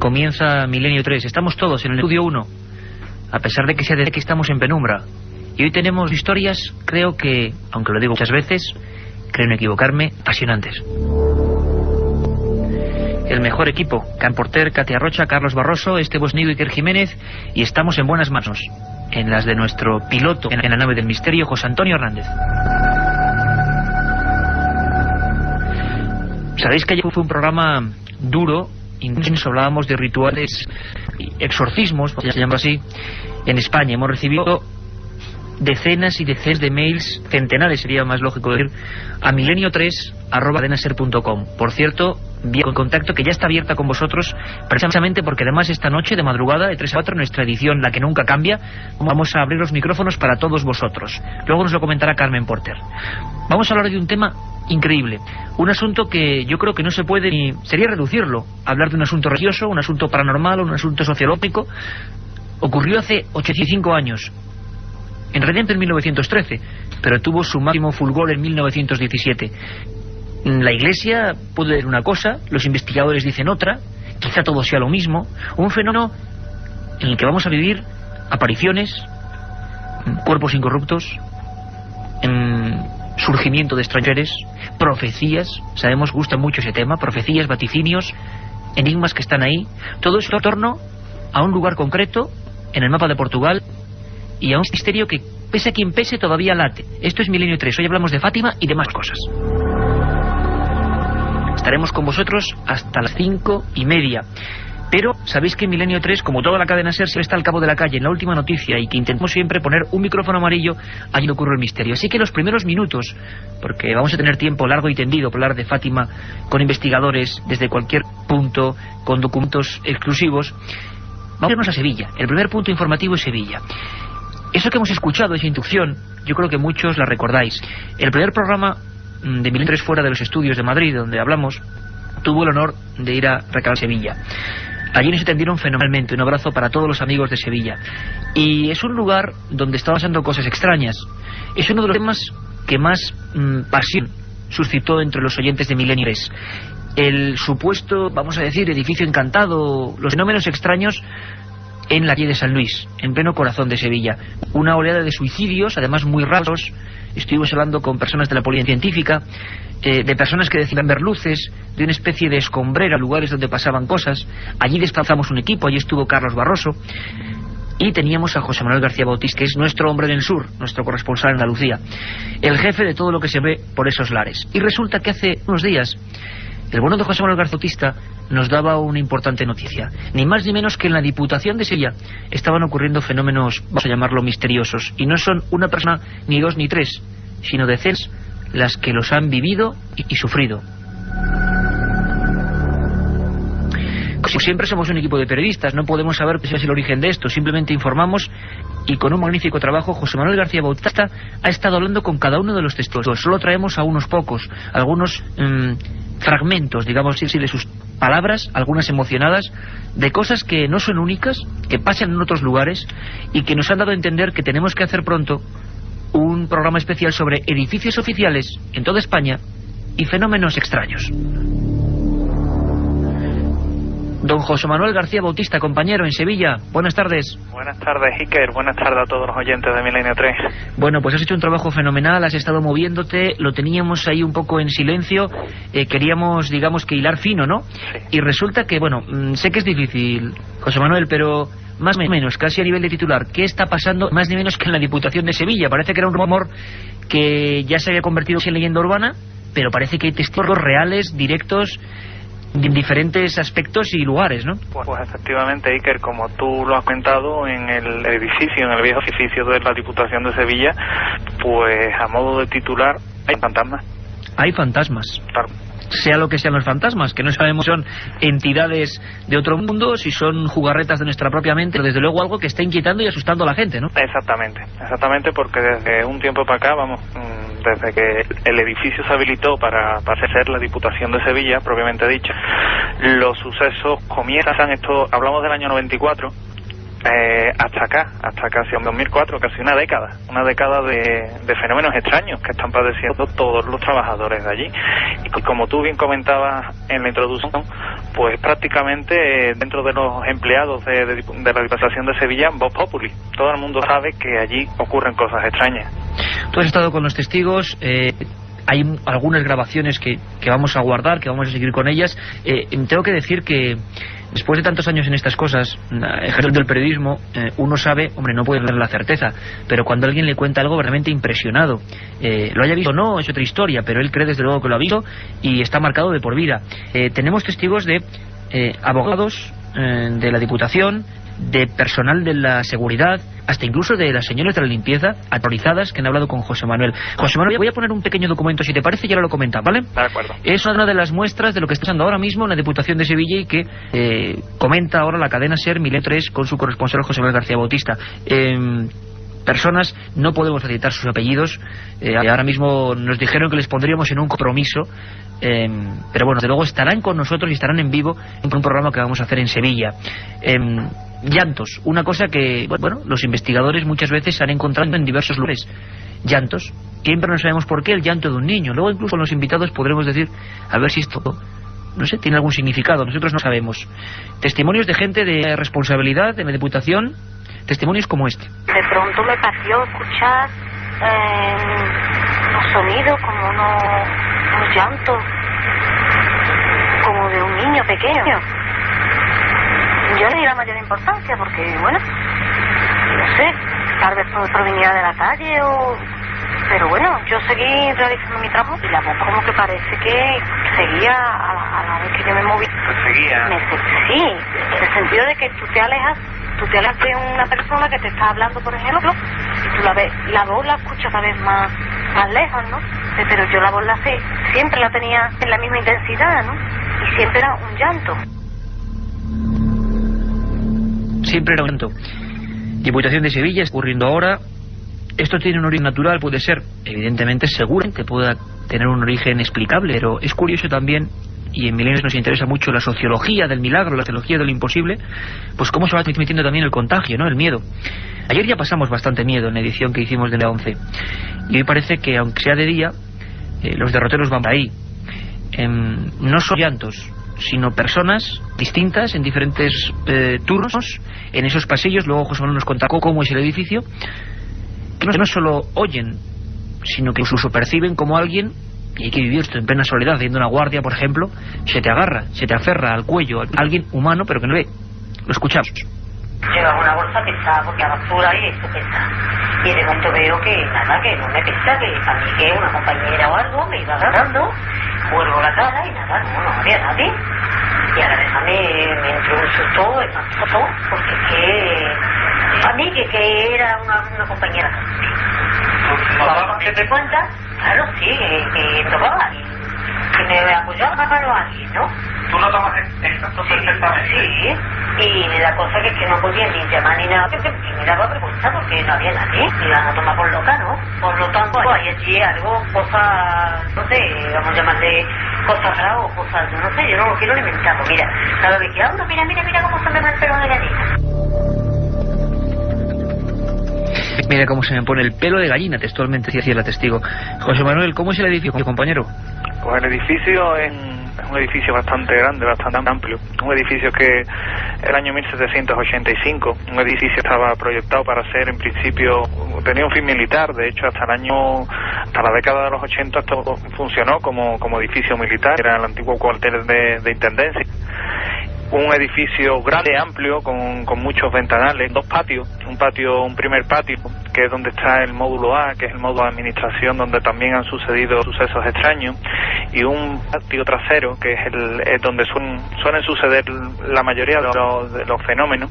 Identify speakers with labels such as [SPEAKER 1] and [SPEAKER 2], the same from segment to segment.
[SPEAKER 1] Comienza Milenio 3. Estamos todos en el estudio 1, a pesar de que sea desde que estamos en penumbra. Y hoy tenemos historias, creo que, aunque lo digo muchas veces, creo no equivocarme, apasionantes. El mejor equipo: Can Porter, Katia Rocha, Carlos Barroso, Esteban Nido y Iker Jiménez. Y estamos en buenas manos, en las de nuestro piloto en la nave del misterio, José Antonio Hernández. Sabéis que ayer fue un programa duro, intenso. Hablábamos de rituales, exorcismos, por llamarlo así, en España. Hemos recibido decenas y decenas de mails, centenares sería más lógico decir, a milenio3@cadenaser.com. Por cierto, vía con contacto que ya está abierta con vosotros, precisamente porque además esta noche de madrugada de 3 a 4, nuestra edición, la que nunca cambia, vamos a abrir los micrófonos para todos vosotros. Luego nos lo comentará Carmen Porter. Vamos a hablar de un tema increíble, un asunto que yo creo que no se puede ni sería reducirlo, hablar de un asunto religioso, un asunto paranormal, un asunto sociológico. Ocurrió hace 85 años, en realidad en 1913, pero tuvo su máximo fulgor en 1917. La Iglesia puede decir una cosa, los investigadores dicen otra, quizá todo sea lo mismo, un fenómeno en el que vamos a vivir apariciones, cuerpos incorruptos, surgimiento de extraños, profecías. Sabemos que gusta mucho ese tema, profecías, vaticinios, enigmas que están ahí, todo eso en torno a un lugar concreto en el mapa de Portugal y a un misterio que, pese a quien pese, todavía late. Esto es Milenio 3, hoy hablamos de Fátima y demás cosas. Estaremos con vosotros hasta las 5:30. Pero sabéis que en Milenio 3, como toda la cadena SER, siempre está al cabo de la calle, en la última noticia, y que intentamos siempre poner un micrófono amarillo allí donde ocurre el misterio. Así que los primeros minutos, porque vamos a tener tiempo largo y tendido para hablar de Fátima con investigadores desde cualquier punto, con documentos exclusivos, vamos a irnos a Sevilla. El primer punto informativo es Sevilla. Eso que hemos escuchado, esa inducción, yo creo que muchos la recordáis. El primer programa de Milenio 3 fuera de los estudios de Madrid, donde hablamos, tuvo el honor de ir a recalar Sevilla. Allí nos atendieron fenomenalmente. Un abrazo para todos los amigos de Sevilla. Y es un lugar donde están pasando cosas extrañas. Es uno de los temas que más pasión suscitó entre los oyentes de Milenio 3. El supuesto, vamos a decir, edificio encantado, los fenómenos extraños en la calle de San Luis, en pleno corazón de Sevilla. Una oleada de suicidios, además muy raros. Estuvimos hablando con personas de la policía científica, de personas que decían ver luces, de una especie de escombrera, lugares donde pasaban cosas. Allí desplazamos un equipo, allí estuvo Carlos Barroso, y teníamos a José Manuel García Bautista, que es nuestro hombre en el sur, nuestro corresponsal en Andalucía, el jefe de todo lo que se ve por esos lares. Y resulta que hace unos días el bueno de José Manuel García Bautista nos daba una importante noticia. Ni más ni menos que en la Diputación de Sevilla estaban ocurriendo fenómenos, vamos a llamarlo misteriosos. Y no son una persona, ni dos, ni tres, sino decenas las que los han vivido y sufrido. Como siempre, somos un equipo de periodistas, no podemos saber cuál es el origen de esto, simplemente informamos, y con un magnífico trabajo José Manuel García Bautista ha estado hablando con cada uno de los testigos. Solo traemos a unos pocos, algunos fragmentos, digamos así, de sus palabras, algunas emocionadas, de cosas que no son únicas, que pasan en otros lugares, y que nos han dado a entender que tenemos que hacer pronto un programa especial sobre edificios oficiales en toda España y fenómenos extraños. Don José Manuel García Bautista, compañero en Sevilla, buenas tardes.
[SPEAKER 2] Buenas tardes, Iker, buenas tardes a todos los oyentes de Milenio 3.
[SPEAKER 1] Bueno, pues has hecho un trabajo fenomenal, has estado moviéndote, lo teníamos ahí un poco en silencio, queríamos, digamos, que hilar fino, ¿no? Sí. Y resulta que, bueno, sé que es difícil, José Manuel, pero más o menos, casi a nivel de titular, ¿qué está pasando más ni menos que en la Diputación de Sevilla? Parece que era un rumor que ya se había convertido en leyenda urbana, pero parece que hay testigos reales, directos, en diferentes aspectos y lugares, ¿no?
[SPEAKER 2] Pues efectivamente, Iker, como tú lo has comentado, en el edificio, en el viejo edificio de la Diputación de Sevilla, pues a modo de titular, hay fantasmas.
[SPEAKER 1] Hay fantasmas.
[SPEAKER 2] Claro.
[SPEAKER 1] Sea lo que sean los fantasmas, que no sabemos si son entidades de otro mundo, si son jugarretas de nuestra propia mente, pero desde luego algo que está inquietando y asustando a la gente, ¿no?
[SPEAKER 2] Exactamente, porque desde un tiempo para acá, vamos, desde que el edificio se habilitó para ser la Diputación de Sevilla, propiamente dicho, los sucesos comienzan, esto hablamos del año 94, hasta casi 2004, casi una década de fenómenos extraños que están padeciendo todos los trabajadores de allí. Y como tú bien comentabas en la introducción, pues prácticamente dentro de los empleados de la Diputación de Sevilla, vox populi, todo el mundo sabe que allí ocurren cosas extrañas.
[SPEAKER 1] Tú has estado con los testigos, hay algunas grabaciones que vamos a guardar, que vamos a seguir con ellas. Tengo que decir que después de tantos años en estas cosas, ejerciendo el periodismo, uno sabe, hombre, no puede dar la certeza, pero cuando alguien le cuenta algo realmente impresionado, lo haya visto o no, es otra historia, pero él cree desde luego que lo ha visto y está marcado de por vida. Tenemos testigos de abogados de la Diputación, de personal de la seguridad, hasta incluso de las señoras de la limpieza, aterrorizadas, que han hablado con José Manuel. José Manuel, voy a poner un pequeño documento, si te parece, y ahora lo comentas, ¿vale?
[SPEAKER 2] De acuerdo. Es
[SPEAKER 1] una de las muestras de lo que está pasando ahora mismo en la Diputación de Sevilla y que comenta ahora la cadena SER Milenio 3 con su corresponsal José Manuel García Bautista. Personas, no podemos facilitar sus apellidos, ahora mismo nos dijeron que les pondríamos en un compromiso, pero bueno, desde luego estarán con nosotros y estarán en vivo en un programa que vamos a hacer en Sevilla. Llantos, una cosa que, bueno, los investigadores muchas veces se han encontrado en diversos lugares. Llantos, siempre no sabemos por qué el llanto de un niño. Luego incluso con los invitados podremos decir, a ver si esto, no sé, tiene algún significado, nosotros no sabemos. Testimonios de gente de responsabilidad en la Diputación, testimonios como este.
[SPEAKER 3] De pronto me pareció escuchar unos sonidos como unos llantos, como de un niño pequeño. Yo le di la mayor importancia porque, bueno, no sé, tal vez provenía de la calle pero bueno, yo seguí realizando mi trabajo y la voz como que parece que seguía a la vez que yo me moví.
[SPEAKER 2] ¿Seguía?
[SPEAKER 3] Sí, en el sentido de que tú te alejas de una persona que te está hablando, por ejemplo, y tú la voz la escuchas cada vez más lejos, ¿no? Pero yo la voz siempre la tenía en la misma intensidad, ¿no? Y siempre era un llanto.
[SPEAKER 1] Siempre era un llanto. Diputación de Sevilla, ocurriendo ahora. Esto tiene un origen natural, puede ser, evidentemente, seguramente pueda tener un origen explicable, pero es curioso también, y en Milenios nos interesa mucho la sociología del milagro, la sociología de lo imposible, pues cómo se va transmitiendo también el contagio, ¿no? El miedo. Ayer ya pasamos bastante miedo en la edición que hicimos de la 11, y hoy parece que, aunque sea de día, los derroteros van por ahí. No son llantos, sino personas distintas en diferentes turnos en esos pasillos. Luego José Manuel nos contará cómo es el edificio, que no solo oyen, sino que incluso perciben como alguien, y hay que vivir esto en plena soledad, haciendo una guardia, por ejemplo, se te agarra, se te aferra al cuello, alguien humano pero que no ve. Lo escuchamos.
[SPEAKER 3] Llevaba una bolsa pesada porque la basura y esto pesa. Y de pronto veo que nada, que no me pesa, que a mí que una compañera o algo me iba agarrando, vuelvo la cara y nada, no había nadie. Y a la vez me entró un susto, porque a mí que era una compañera. ¿Te cuenta? Claro, sí, que tomaba alguien, que me apoyaba a alguien, ¿no?
[SPEAKER 2] ¿Tú no tomas esto perfectamente?
[SPEAKER 3] Sí, y la cosa que es que no podía ni llamar ni nada, porque me daba vergüenza porque no había nadie, me iban a tomar por loca, ¿no? Por lo tanto, hay allí algo, cosas, no sé, vamos a llamarle cosas raras o cosas, yo no sé, yo no lo quiero alimentar. Mira, cada vez que hablo, mira cómo se me va el pelo de gallina.
[SPEAKER 1] Mira cómo se me pone el pelo de gallina, textualmente decía la testigo. José Manuel, ¿cómo es el edificio, compañero?
[SPEAKER 2] Pues el edificio es un edificio bastante grande, bastante amplio. Un edificio que el año 1785, un edificio estaba proyectado para ser, en principio, tenía un fin militar. De hecho, hasta la década de los 80 esto funcionó como edificio militar. Era el antiguo cuartel de intendencia. Un edificio grande, amplio, con muchos ventanales, dos patios, un primer patio, que es donde está el módulo A, que es el módulo de administración, donde también han sucedido sucesos extraños, y un patio trasero, que es donde suelen suceder la mayoría de los fenómenos,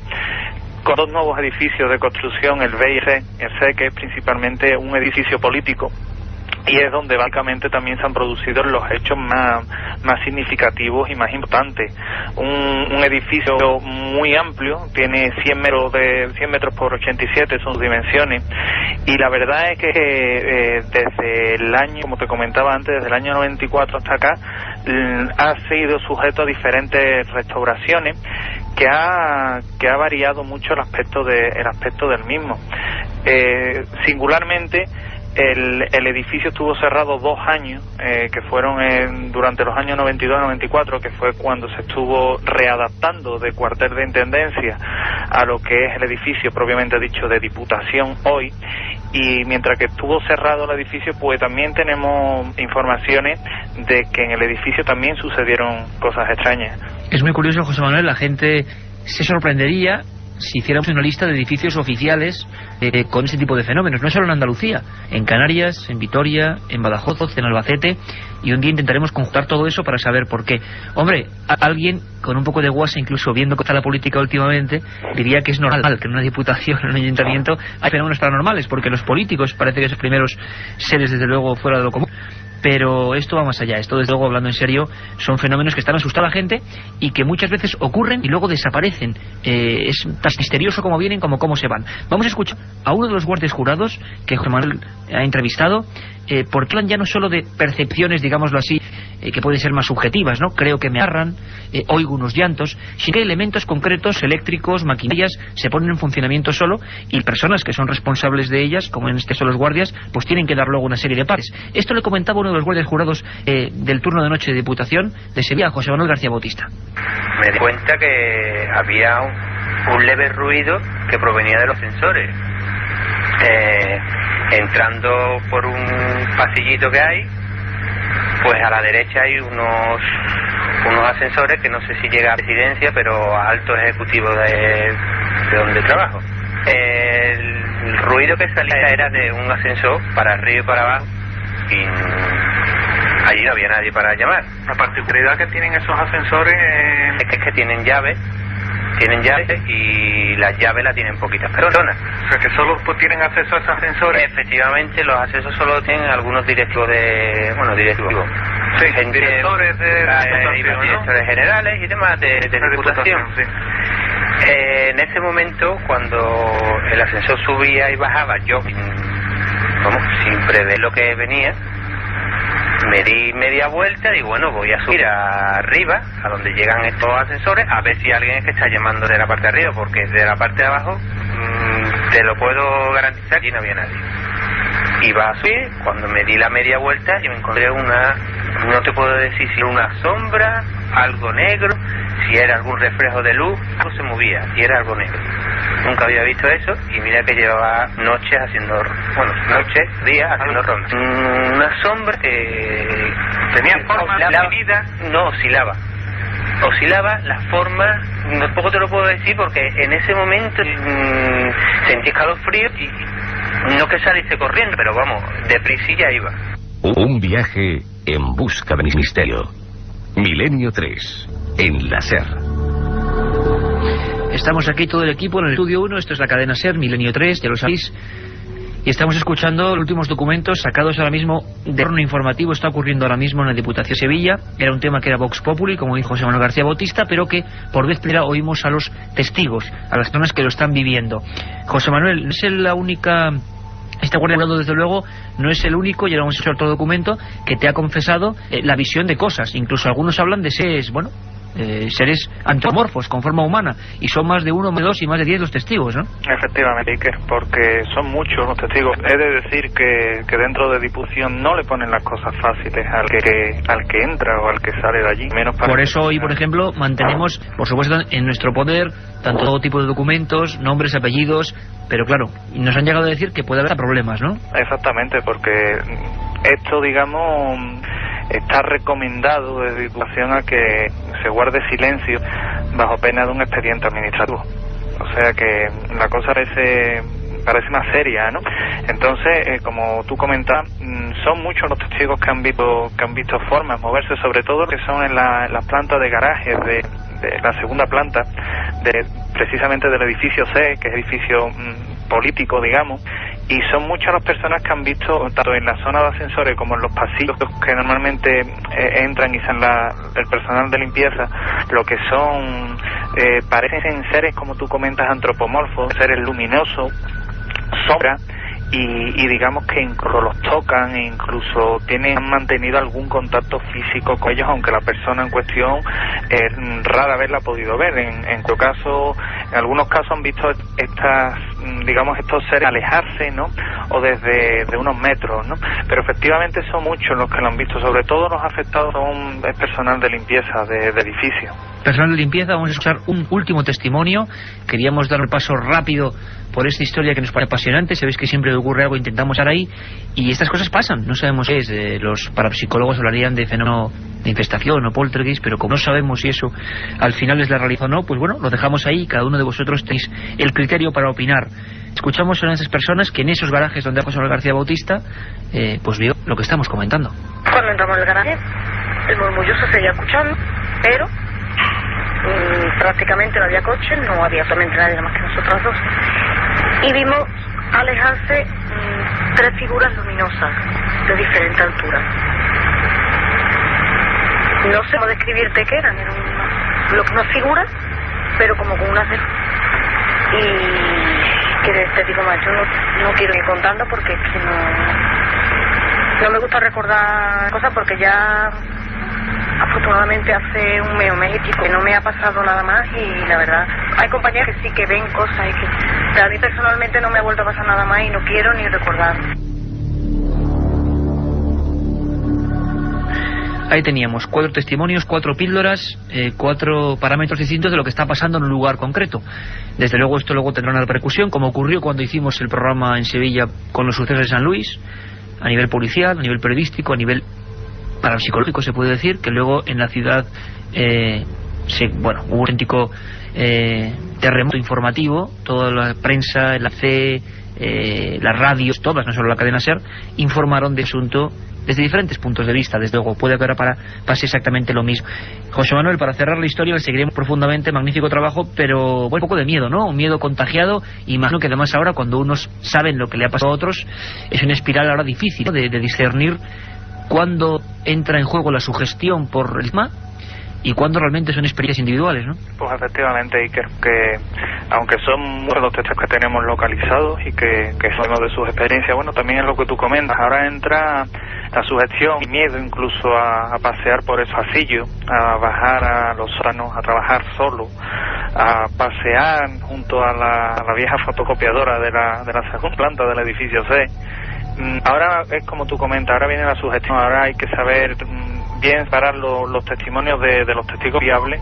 [SPEAKER 2] con dos nuevos edificios de construcción, el B y el C, que es principalmente un edificio político, y es donde básicamente también se han producido los hechos más significativos y más importantes. Un edificio muy amplio, tiene 100 metros por 87, son sus dimensiones, y la verdad es que desde el año, como te comentaba antes, desde el año 94 hasta acá, ha sido sujeto a diferentes restauraciones que ha variado mucho el aspecto del mismo. Singularmente, el edificio estuvo cerrado 2 años, que fueron durante los años 92-94, que fue cuando se estuvo readaptando de cuartel de intendencia a lo que es el edificio propiamente dicho de Diputación hoy. Y mientras que estuvo cerrado el edificio, pues también tenemos informaciones de que en el edificio también sucedieron cosas extrañas.
[SPEAKER 1] Es muy curioso, José Manuel, la gente se sorprendería si hiciéramos una lista de edificios oficiales con ese tipo de fenómenos, no solo en Andalucía, en Canarias, en Vitoria, en Badajoz, en Albacete, y un día intentaremos conjuntar todo eso para saber por qué. Hombre, alguien con un poco de guasa, incluso viendo cómo está la política últimamente, diría que es normal que en una diputación, en un ayuntamiento, hay fenómenos paranormales, porque los políticos parece que son los primeros seres, desde luego, fuera de lo común. Pero esto va más allá. Esto, desde luego, hablando en serio, son fenómenos que están asustando a la gente y que muchas veces ocurren y luego desaparecen. Es tan misterioso como vienen como cómo se van. Vamos a escuchar a uno de los guardias jurados que José Manuel ha entrevistado, porque hablan ya no solo de percepciones, digámoslo así, que pueden ser más subjetivas, ¿no? Creo que me agarran, oigo unos llantos, sino que hay elementos concretos, eléctricos, maquinarias, se ponen en funcionamiento solo, y personas que son responsables de ellas, como en este caso los guardias, pues tienen que dar luego una serie de partes. Esto le comentaba uno de los guardias jurados del turno de noche de Diputación de Sevilla, José Manuel García Bautista.
[SPEAKER 4] Me di cuenta que había un leve ruido que provenía de los sensores. Entrando por un pasillito que hay, pues a la derecha hay unos ascensores que no sé si llega a residencia, pero a altos ejecutivos de donde trabajo. El ruido que salía era de un ascensor para arriba y para abajo, y allí no había nadie para llamar.
[SPEAKER 2] La particularidad que tienen esos ascensores
[SPEAKER 4] es que tienen llaves y las llaves las tienen poquitas personas.
[SPEAKER 2] O sea, que solo tienen acceso a esos ascensores.
[SPEAKER 4] Efectivamente, los accesos solo tienen algunos directivos directivos.
[SPEAKER 2] Sí,
[SPEAKER 4] gente,
[SPEAKER 2] directores
[SPEAKER 4] directores generales y demás de Diputación.
[SPEAKER 2] Sí.
[SPEAKER 4] En ese momento, cuando el ascensor subía y bajaba, yo, sin prever lo que venía, me di media vuelta y bueno, voy a subir arriba, a donde llegan estos ascensores, a ver si alguien es que está llamando de la parte de arriba, porque de la parte de abajo te lo puedo garantizar que no había nadie. Iba a subir, cuando me di la media vuelta y me encontré no te puedo decir si era una sombra, algo negro, si era algún reflejo de luz, algo se movía y era algo negro. Nunca había visto eso y mira que llevaba días haciendo rondas. Una sombra que
[SPEAKER 2] tenía forma definida.
[SPEAKER 4] No, oscilaba la forma, tampoco te lo puedo decir porque en ese momento sentí escalofrío y no que saliese corriendo, pero vamos, deprisilla iba.
[SPEAKER 5] Un viaje en busca del misterio. Milenio 3, en la SER.
[SPEAKER 1] Estamos aquí todo el equipo en el estudio 1, esto es la cadena SER, Milenio 3, ya lo sabéis. Y estamos escuchando los últimos documentos sacados ahora mismo de horno informativo. Está ocurriendo ahora mismo en la Diputación de Sevilla. Era un tema que era Vox Populi, como dijo José Manuel García Bautista, pero que por vez primera oímos a los testigos, a las personas que lo están viviendo. José Manuel, no es la única... Este guardia jurado, desde luego, no es el único, ya lo hemos hecho otro documento, que te ha confesado la visión de cosas. Incluso algunos hablan de seres, seres antropomorfos, con forma humana, y son más de 1, más de 2 y más de 10 los testigos, ¿no?
[SPEAKER 2] Efectivamente, Iker, porque son muchos los testigos. He de decir que dentro de Diputación no le ponen las cosas fáciles al que entra o al que sale de allí. Menos para
[SPEAKER 1] por eso hoy, por ejemplo, mantenemos, por supuesto, en nuestro poder, tanto todo tipo de documentos, nombres, apellidos, pero claro, nos han llegado a decir que puede haber problemas, ¿no?
[SPEAKER 2] Exactamente, porque esto, digamos, está recomendado desde Diputación a que se guarde silencio bajo pena de un expediente administrativo. O sea que la cosa parece más seria, ¿no? Entonces, como tú comentas, son muchos los testigos que han visto formas moverse, sobre todo que son en las plantas de garajes de la segunda planta, precisamente del edificio C, que es edificio político, digamos, y son muchas las personas que han visto, tanto en la zona de ascensores como en los pasillos que normalmente entran y salen el personal de limpieza, lo que son, parecen seres, como tú comentas, antropomorfos, seres luminosos, sombra, y digamos que incluso los tocan e incluso han mantenido algún contacto físico con ellos, aunque la persona en cuestión rara vez la ha podido ver. En algunos casos han visto estos seres alejarse, ¿no? O desde unos metros, ¿no? Pero efectivamente son muchos los que lo han visto. Sobre todo los afectados son personal de limpieza de edificios.
[SPEAKER 1] Personal de limpieza. Vamos a escuchar un último testimonio. Queríamos dar un paso rápido por esta historia que nos parece apasionante. Sabéis que siempre que ocurre algo intentamos estar ahí, y estas cosas pasan. No sabemos qué es. Los parapsicólogos hablarían de fenómeno de infestación o poltergeist, pero como no sabemos si eso al final es la realidad o no, pues bueno, lo dejamos ahí. Cada uno de vosotros tenéis el criterio para opinar. Escuchamos a esas personas que en esos garajes donde José Manuel García Bautista pues vio lo que estamos comentando.
[SPEAKER 3] Cuando entramos en el garaje, el murmullo se seguía escuchando, pero prácticamente no había coche, no había solamente nadie más que nosotros dos, y vimos alejarse 3 figuras luminosas de diferente altura. No sé cómo describirte qué eran unas figuras, pero como con unas y que te digo más, yo no quiero ir contando porque es que no me gusta recordar cosas, porque ya afortunadamente hace un mes y pico que no me ha pasado nada más, y la verdad hay compañeros que sí que ven cosas y que a mí personalmente no me ha vuelto a pasar nada más y no quiero ni recordar.
[SPEAKER 1] Ahí teníamos 4 testimonios, 4 píldoras, 4 parámetros distintos de lo que está pasando en un lugar concreto. Desde luego esto luego tendrá una repercusión, como ocurrió cuando hicimos el programa en Sevilla con los sucesos de San Luis, a nivel policial, a nivel periodístico, a nivel parapsicológico se puede decir, que luego en la ciudad hubo un auténtico terremoto informativo. Toda la prensa, la C, las radios, todas, no solo la cadena SER, informaron de asunto desde diferentes puntos de vista. Desde luego puede que ahora pase exactamente lo mismo. José Manuel, para cerrar la historia, le seguiremos profundamente. Magnífico trabajo, pero bueno, un poco de miedo, ¿no? Un miedo contagiado. Imagino que además ahora, cuando unos saben lo que le ha pasado a otros, es una espiral ahora difícil, ¿no? de discernir cuándo entra en juego la sugestión por el tema y cuándo realmente son experiencias individuales, ¿no?
[SPEAKER 2] Pues efectivamente, y que aunque son muchos los textos que tenemos localizados y que sabemos de sus experiencias, bueno, también es lo que tú comentas. Ahora entra la sugestión y miedo incluso a pasear por esos pasillos, a bajar a los sótanos, a trabajar solo, a pasear junto a la vieja fotocopiadora de la segunda planta del edificio C. Ahora es como tú comentas, ahora viene la sugestión, ahora hay que saber bien separar los testimonios de los testigos fiables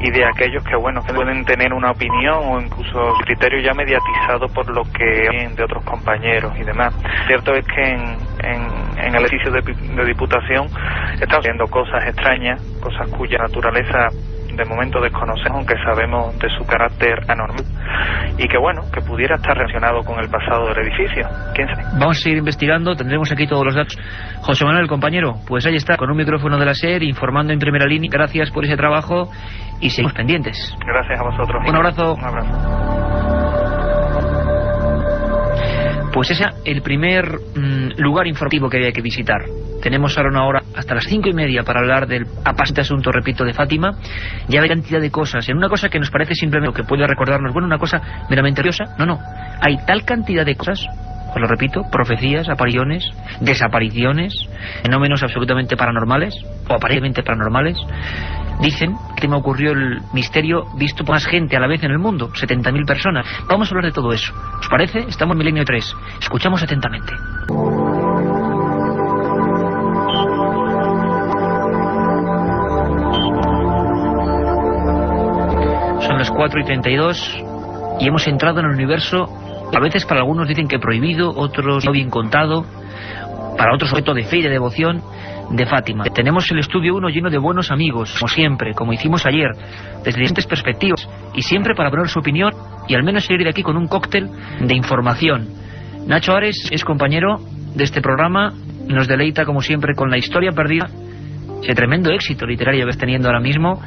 [SPEAKER 2] y de aquellos que, bueno, que pueden tener una opinión o incluso criterio ya mediatizado por lo que ven de otros compañeros y demás. Cierto es que en el edificio de Diputación están viendo cosas extrañas, cosas cuya naturaleza de momento desconocemos, aunque sabemos de su carácter anormal, y que bueno, que pudiera estar relacionado con el pasado del edificio. ¿Quién sabe?
[SPEAKER 1] Vamos a seguir investigando, tendremos aquí todos los datos. José Manuel, compañero, pues ahí está, con un micrófono de la SER, informando en primera línea. Gracias por ese trabajo y seguimos pendientes.
[SPEAKER 2] Gracias a vosotros.
[SPEAKER 1] Un abrazo.
[SPEAKER 2] Un abrazo.
[SPEAKER 1] Pues ese es el primer lugar informativo que había que visitar. Tenemos ahora una hora hasta las 5:30 para hablar del apasionante asunto, repito, de Fátima. Ya hay cantidad de cosas. En una cosa que nos parece simplemente que puede recordarnos, bueno, una cosa meramente curiosa. No. Hay tal cantidad de cosas, os lo repito, profecías, apariciones, desapariciones, fenómenos absolutamente paranormales, o aparentemente paranormales. Dicen que me ocurrió el misterio visto por más gente a la vez en el mundo, 70.000 personas. Vamos a hablar de todo eso. ¿Os parece? Estamos en Milenio 3. Escuchamos atentamente. Son las 4:32 y hemos entrado en el universo. A veces para algunos dicen que prohibido, otros no bien contado, para otros objeto de fe y de devoción, de Fátima. Tenemos el estudio 1 lleno de buenos amigos, como siempre, como hicimos ayer, desde distintas perspectivas, y siempre para poner su opinión y al menos salir de aquí con un cóctel de información. Nacho Ares es compañero de este programa, nos deleita como siempre con la historia perdida, ese tremendo éxito literario que está teniendo ahora mismo,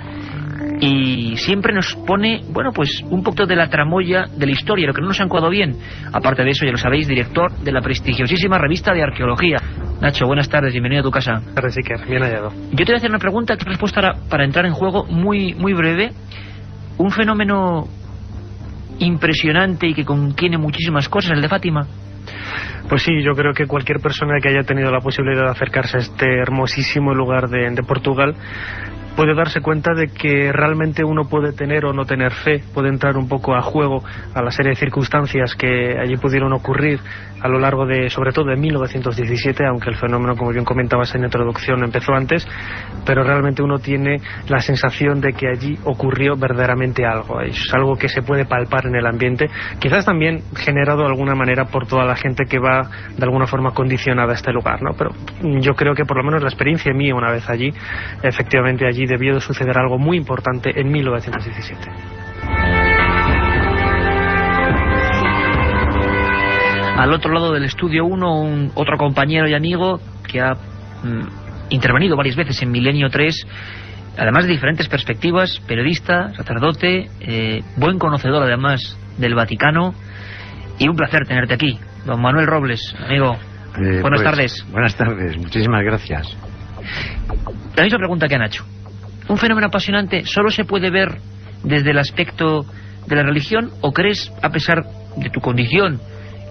[SPEAKER 1] y siempre nos pone, bueno, pues un poquito de la tramoya de la historia, lo que no nos han cuadrado bien. Aparte de eso, ya lo sabéis, director de la prestigiosísima revista de arqueología. Nacho, buenas tardes, bienvenido a tu casa.
[SPEAKER 6] Buenas tardes, Iker, bien hallado.
[SPEAKER 1] Yo te voy a hacer una pregunta, que respuesta para entrar en juego muy breve. Un fenómeno impresionante y que contiene muchísimas cosas, el de Fátima.
[SPEAKER 6] Pues sí, yo creo que cualquier persona que haya tenido la posibilidad de acercarse a este hermosísimo lugar de Portugal puede darse cuenta de que realmente uno puede tener o no tener fe, puede entrar un poco a juego a la serie de circunstancias que allí pudieron ocurrir a lo largo de, sobre todo de 1917, aunque el fenómeno, como bien comentabas en la introducción, empezó antes, pero realmente uno tiene la sensación de que allí ocurrió verdaderamente algo, es algo que se puede palpar en el ambiente, quizás también generado de alguna manera por toda la gente que va de alguna forma condicionada a este lugar, ¿no? Pero yo creo que por lo menos la experiencia mía una vez allí, efectivamente allí debió de suceder algo muy importante en 1917.
[SPEAKER 1] Al otro lado del estudio 1, otro compañero y amigo que ha intervenido varias veces en Milenio 3, además de diferentes perspectivas, periodista, sacerdote, buen conocedor además del Vaticano, y un placer tenerte aquí. Don Manuel Robles, amigo, buenas tardes.
[SPEAKER 7] Buenas tardes, muchísimas gracias.
[SPEAKER 1] La misma pregunta que a Nacho. ¿Un fenómeno apasionante solo se puede ver desde el aspecto de la religión, o crees, a pesar de tu condición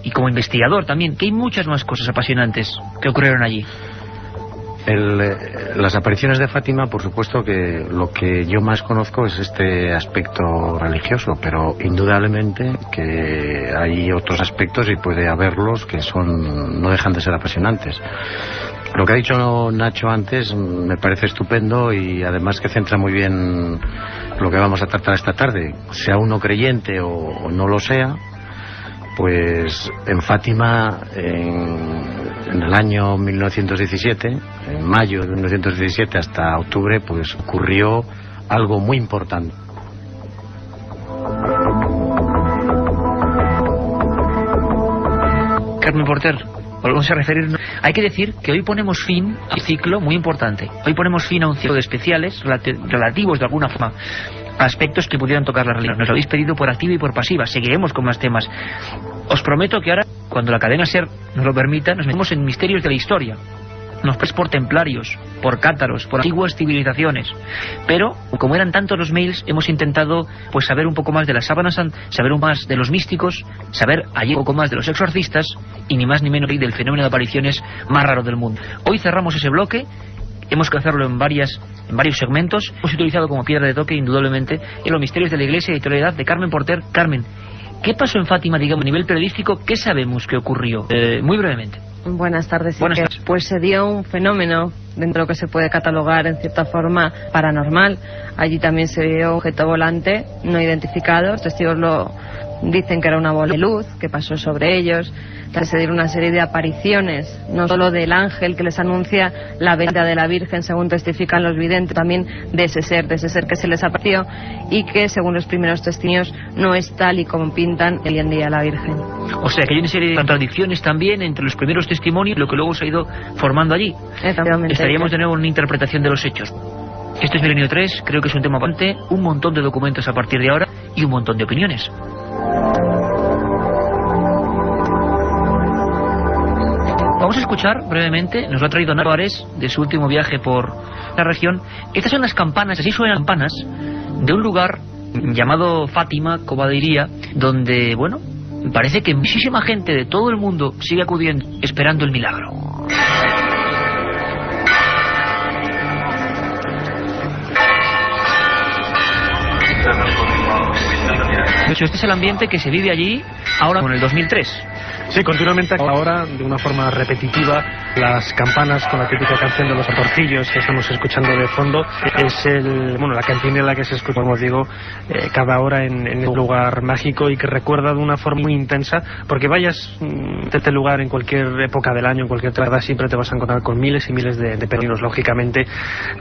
[SPEAKER 1] y como investigador también, que hay muchas más cosas apasionantes que ocurrieron allí?
[SPEAKER 7] Las apariciones de Fátima, por supuesto que lo que yo más conozco es este aspecto religioso, pero indudablemente que hay otros aspectos y puede haberlos que no dejan de ser apasionantes. Lo que ha dicho Nacho antes me parece estupendo y además que centra muy bien lo que vamos a tratar esta tarde. Sea uno creyente o no lo sea, pues en Fátima, en el año 1917, en mayo de 1917 hasta octubre, pues ocurrió algo muy importante.
[SPEAKER 1] Carmen Porter, volvemos a referirnos. Hay que decir que hoy ponemos fin a un ciclo muy importante. Hoy ponemos fin a un ciclo de especiales relativos de alguna forma a aspectos que pudieran tocar la religión. Nos lo habéis pedido por activa y por pasiva. Seguiremos con más temas. Os prometo que ahora, cuando la cadena SER nos lo permita, nos metemos en misterios de la historia. Nos pues por templarios, por cátaros, por antiguas civilizaciones. Pero, como eran tantos los mails, hemos intentado pues saber un poco más de la sábana santa, saber un poco más de los místicos, saber allí un poco más de los exorcistas y ni más ni menos del fenómeno de apariciones más raro del mundo. Hoy cerramos ese bloque. Hemos que hacerlo en varios segmentos. Hemos utilizado como piedra de toque, indudablemente, en los misterios de la Iglesia y editorialidad de Carmen Porter. Carmen, ¿qué pasó en Fátima, digamos, a nivel periodístico? ¿Qué sabemos que ocurrió? Muy brevemente.
[SPEAKER 8] Buenas tardes.
[SPEAKER 1] Buenas tardes.
[SPEAKER 8] Pues se dio un fenómeno dentro de lo que se puede catalogar en cierta forma paranormal. Allí también se vio un objeto volante no identificado. Los testigos lo dicen que era una bola de luz que pasó sobre ellos. Se dieron una serie de apariciones, no solo del ángel que les anuncia la venida de la Virgen, según testifican los videntes, también de ese ser que se les apareció y que, según los primeros testimonios, no es tal y como pintan hoy en día la Virgen.
[SPEAKER 1] O sea, que hay una serie de contradicciones también entre los primeros testimonios y lo que luego se ha ido formando allí. Estaríamos de nuevo en una interpretación de los hechos. Esto es Milenio 3, creo que es un tema aparte, un montón de documentos a partir de ahora y un montón de opiniones. Vamos a escuchar brevemente, nos lo ha traído Álvarez de su último viaje por la región. Estas son las campanas, así suenan campanas, de un lugar llamado Fátima, Cobadiría, donde, bueno, parece que muchísima gente de todo el mundo sigue acudiendo, esperando el milagro. De hecho, este es el ambiente que se vive allí ahora con el 2003.
[SPEAKER 6] Sí, continuamente ahora, de una forma repetitiva, las campanas con la típica canción de los atorcillos que estamos escuchando de fondo, es la cantinela que se escucha, como os digo, cada hora en un lugar mágico y que recuerda de una forma muy intensa, porque vayas a este lugar en cualquier época del año, en cualquier temporada, siempre te vas a encontrar con miles y miles de peregrinos. Lógicamente,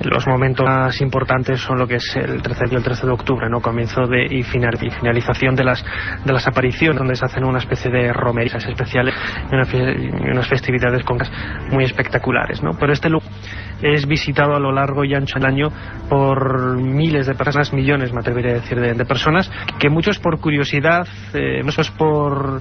[SPEAKER 6] los momentos más importantes son lo que es el 13 de octubre, ¿no? Comienzo y finalización de las apariciones, donde se hacen una especie de romerías especiales y unas festividades muy espectaculares, ¿no? Pero este lugar es visitado a lo largo y ancho del año por miles de personas, millones me atrevería a decir de personas, que muchos por curiosidad, muchos por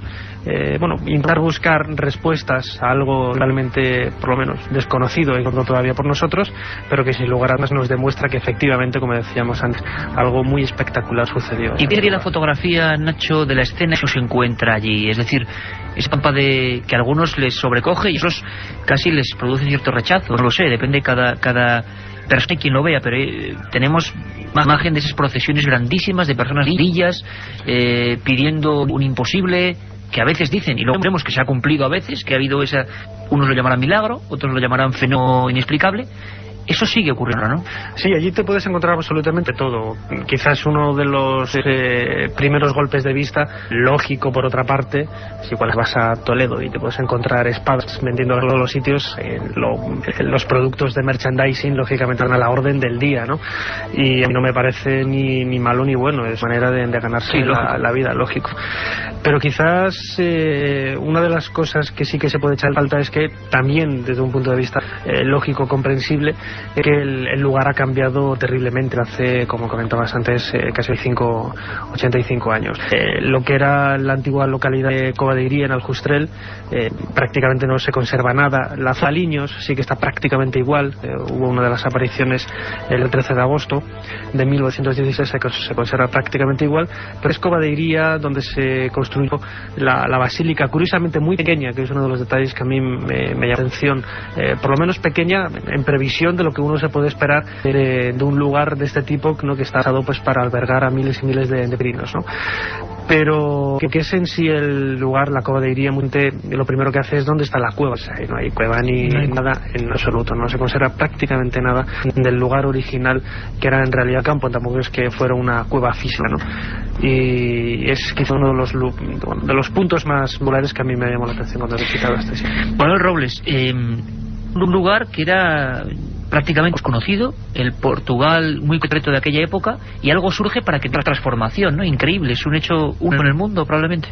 [SPEAKER 6] intentar buscar respuestas a algo realmente por lo menos desconocido y no todavía por nosotros, pero que sin lugar a dudas nos demuestra que efectivamente, como decíamos antes, algo muy espectacular sucedió.
[SPEAKER 1] ¿Y qué sería la fotografía, Nacho, de la escena que se encuentra allí? Es decir, esa pampa de que a algunos les sobrecoge y a otros casi les produce cierto rechazo, no lo sé, depende cada persona y quien lo vea, pero tenemos una imagen de esas procesiones grandísimas de personas lirillas pidiendo un imposible, que a veces dicen, y luego vemos que se ha cumplido a veces, que ha habido unos lo llamarán milagro, otros lo llamarán fenómeno inexplicable. Eso sigue ocurriendo, ¿no?
[SPEAKER 6] Sí, allí te puedes encontrar absolutamente todo. Quizás uno de los primeros golpes de vista, lógico por otra parte, si igual vas a Toledo y te puedes encontrar espadas vendiendo en todos los sitios, los productos de merchandising lógicamente van a la orden del día, ¿no? Y a mí no me parece ni malo ni bueno, es manera de ganarse la vida, lógico. Pero quizás una de las cosas que sí que se puede echar en falta es que también desde un punto de vista lógico, comprensible, que el lugar ha cambiado terriblemente hace, como comentabas antes, casi 85 años. Lo que era la antigua localidad de Cova de Iría, en Aljustrel, prácticamente no se conserva nada. La Zaliños sí que está prácticamente igual. Hubo una de las apariciones el 13 de agosto de 1916, se conserva prácticamente igual, pero es Cova de Iría donde se construyó la basílica, curiosamente muy pequeña, que es uno de los detalles que a mí me llama la atención, por lo menos pequeña en previsión de lo que uno se puede esperar de un lugar de este tipo, ¿no?, que está dado pues para albergar a miles y miles de peregrinos, ¿no? Pero que es en sí el lugar, la Cova de Iría, lo primero que hace es dónde está la cueva. O sea, no hay cueva ni nada en absoluto, no se conserva prácticamente nada del lugar original, que era en realidad campo, tampoco es que fuera una cueva física, ¿no? Y es quizá uno de los puntos más molares que a mí me llamó la atención cuando he visitado este sitio.
[SPEAKER 1] Manuel Robles, un lugar que era prácticamente desconocido, el Portugal muy concreto de aquella época, y algo surge para que tenga transformación, ¿no? Increíble, es un hecho único en el mundo probablemente.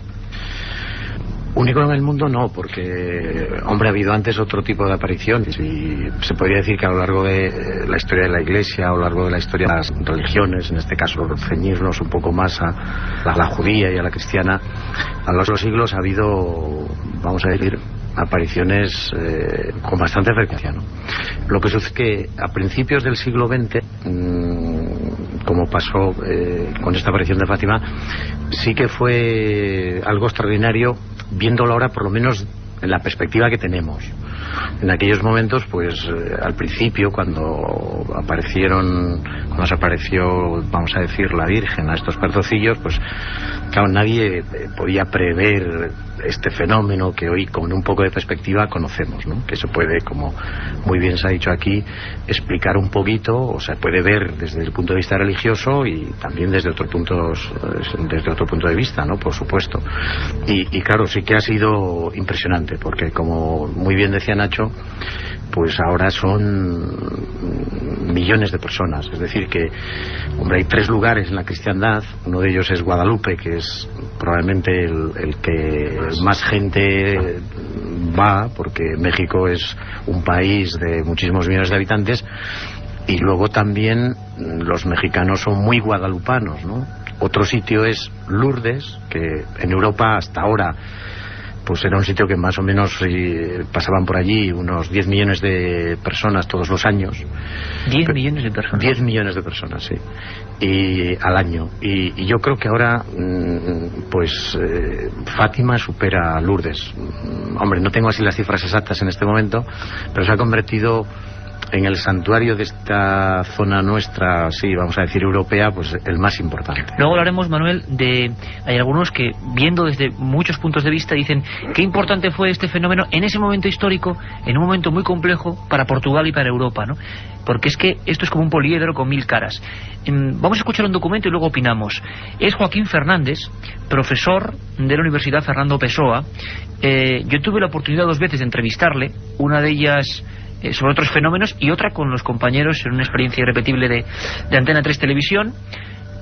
[SPEAKER 7] Único en el mundo no, porque, hombre, ha habido antes otro tipo de apariciones y se podría decir que a lo largo de la historia de la Iglesia, a lo largo de la historia de las religiones, en este caso ceñirnos un poco más a la judía y a la cristiana, a lo largo de los siglos ha habido, vamos a decir, apariciones con bastante frecuencia, ¿no? Lo que sucede es que a principios del siglo XX, como pasó con esta aparición de Fátima, sí que fue algo extraordinario, viéndolo ahora por lo menos en la perspectiva que tenemos. En aquellos momentos, pues al principio, cuando se apareció, vamos a decir, la Virgen a estos pardocillos, pues claro, nadie podía prever este fenómeno que hoy con un poco de perspectiva conocemos, ¿no? Que se puede, como muy bien se ha dicho aquí, explicar un poquito, o se puede ver desde el punto de vista religioso y también desde otro punto de vista, ¿no? Por supuesto. Y claro, sí que ha sido impresionante, porque como muy bien decía Nacho, pues ahora son millones de personas. Es decir que, hombre, hay 3 lugares en la cristiandad. Uno de ellos es Guadalupe, que es probablemente el que más gente va, porque México es un país de muchísimos millones de habitantes, y luego también los mexicanos son muy guadalupanos, ¿no? Otro sitio es Lourdes, que en Europa hasta ahora pues era un sitio que más o menos pasaban por allí unos 10 millones de personas todos los años.
[SPEAKER 1] 10 millones de personas.
[SPEAKER 7] 10 millones de personas, sí. Y al año. Y yo creo que ahora pues Fátima supera a Lourdes. Hombre, no tengo así las cifras exactas en este momento, pero se ha convertido en el santuario de esta zona nuestra, sí, vamos a decir europea, pues el más importante.
[SPEAKER 1] Luego hablaremos, Manuel, hay algunos que, viendo desde muchos puntos de vista, dicen qué importante fue este fenómeno en ese momento histórico, en un momento muy complejo para Portugal y para Europa, ¿no? Porque es que esto es como un poliedro con 1000 caras. Vamos a escuchar un documento y luego opinamos. Es Joaquín Fernández, profesor de la Universidad Fernando Pessoa. Yo tuve la oportunidad 2 veces de entrevistarle, una de ellas sobre otros fenómenos y otra con los compañeros en una experiencia irrepetible de Antena 3 Televisión.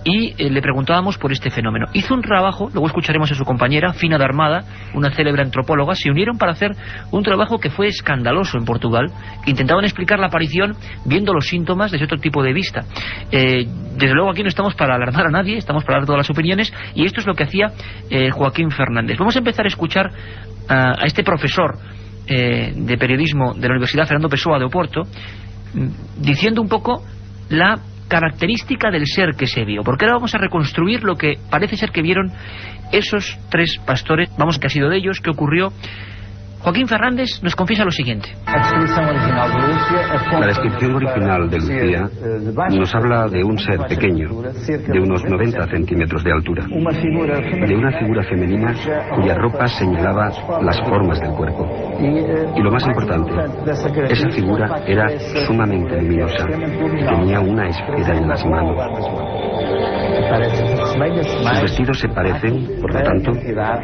[SPEAKER 1] y le preguntábamos por este fenómeno. Hizo un trabajo, luego escucharemos a su compañera, Fina de Armada, una célebre antropóloga. Se unieron para hacer un trabajo que fue escandaloso en Portugal. Intentaban explicar la aparición viendo los síntomas desde otro tipo de vista. Desde luego aquí no estamos para alarmar a nadie, estamos para dar todas las opiniones, y esto es lo que hacía Joaquín Fernández. Vamos a empezar a escuchar a este profesor de periodismo de la Universidad Fernando Pessoa de Oporto, diciendo un poco la característica del ser que se vio, porque ahora vamos a reconstruir lo que parece ser que vieron esos 3 pastores. Vamos, ¿qué ha sido de ellos? ¿Qué ocurrió? Joaquín Fernández nos confiesa lo siguiente.
[SPEAKER 9] La descripción original de Lucía nos habla de un ser pequeño, de unos 90 centímetros de altura, de una figura femenina cuya ropa señalaba las formas del cuerpo. Y lo más importante, esa figura era sumamente luminosa y tenía una esfera en las manos. Sus vestidos se parecen, por lo tanto,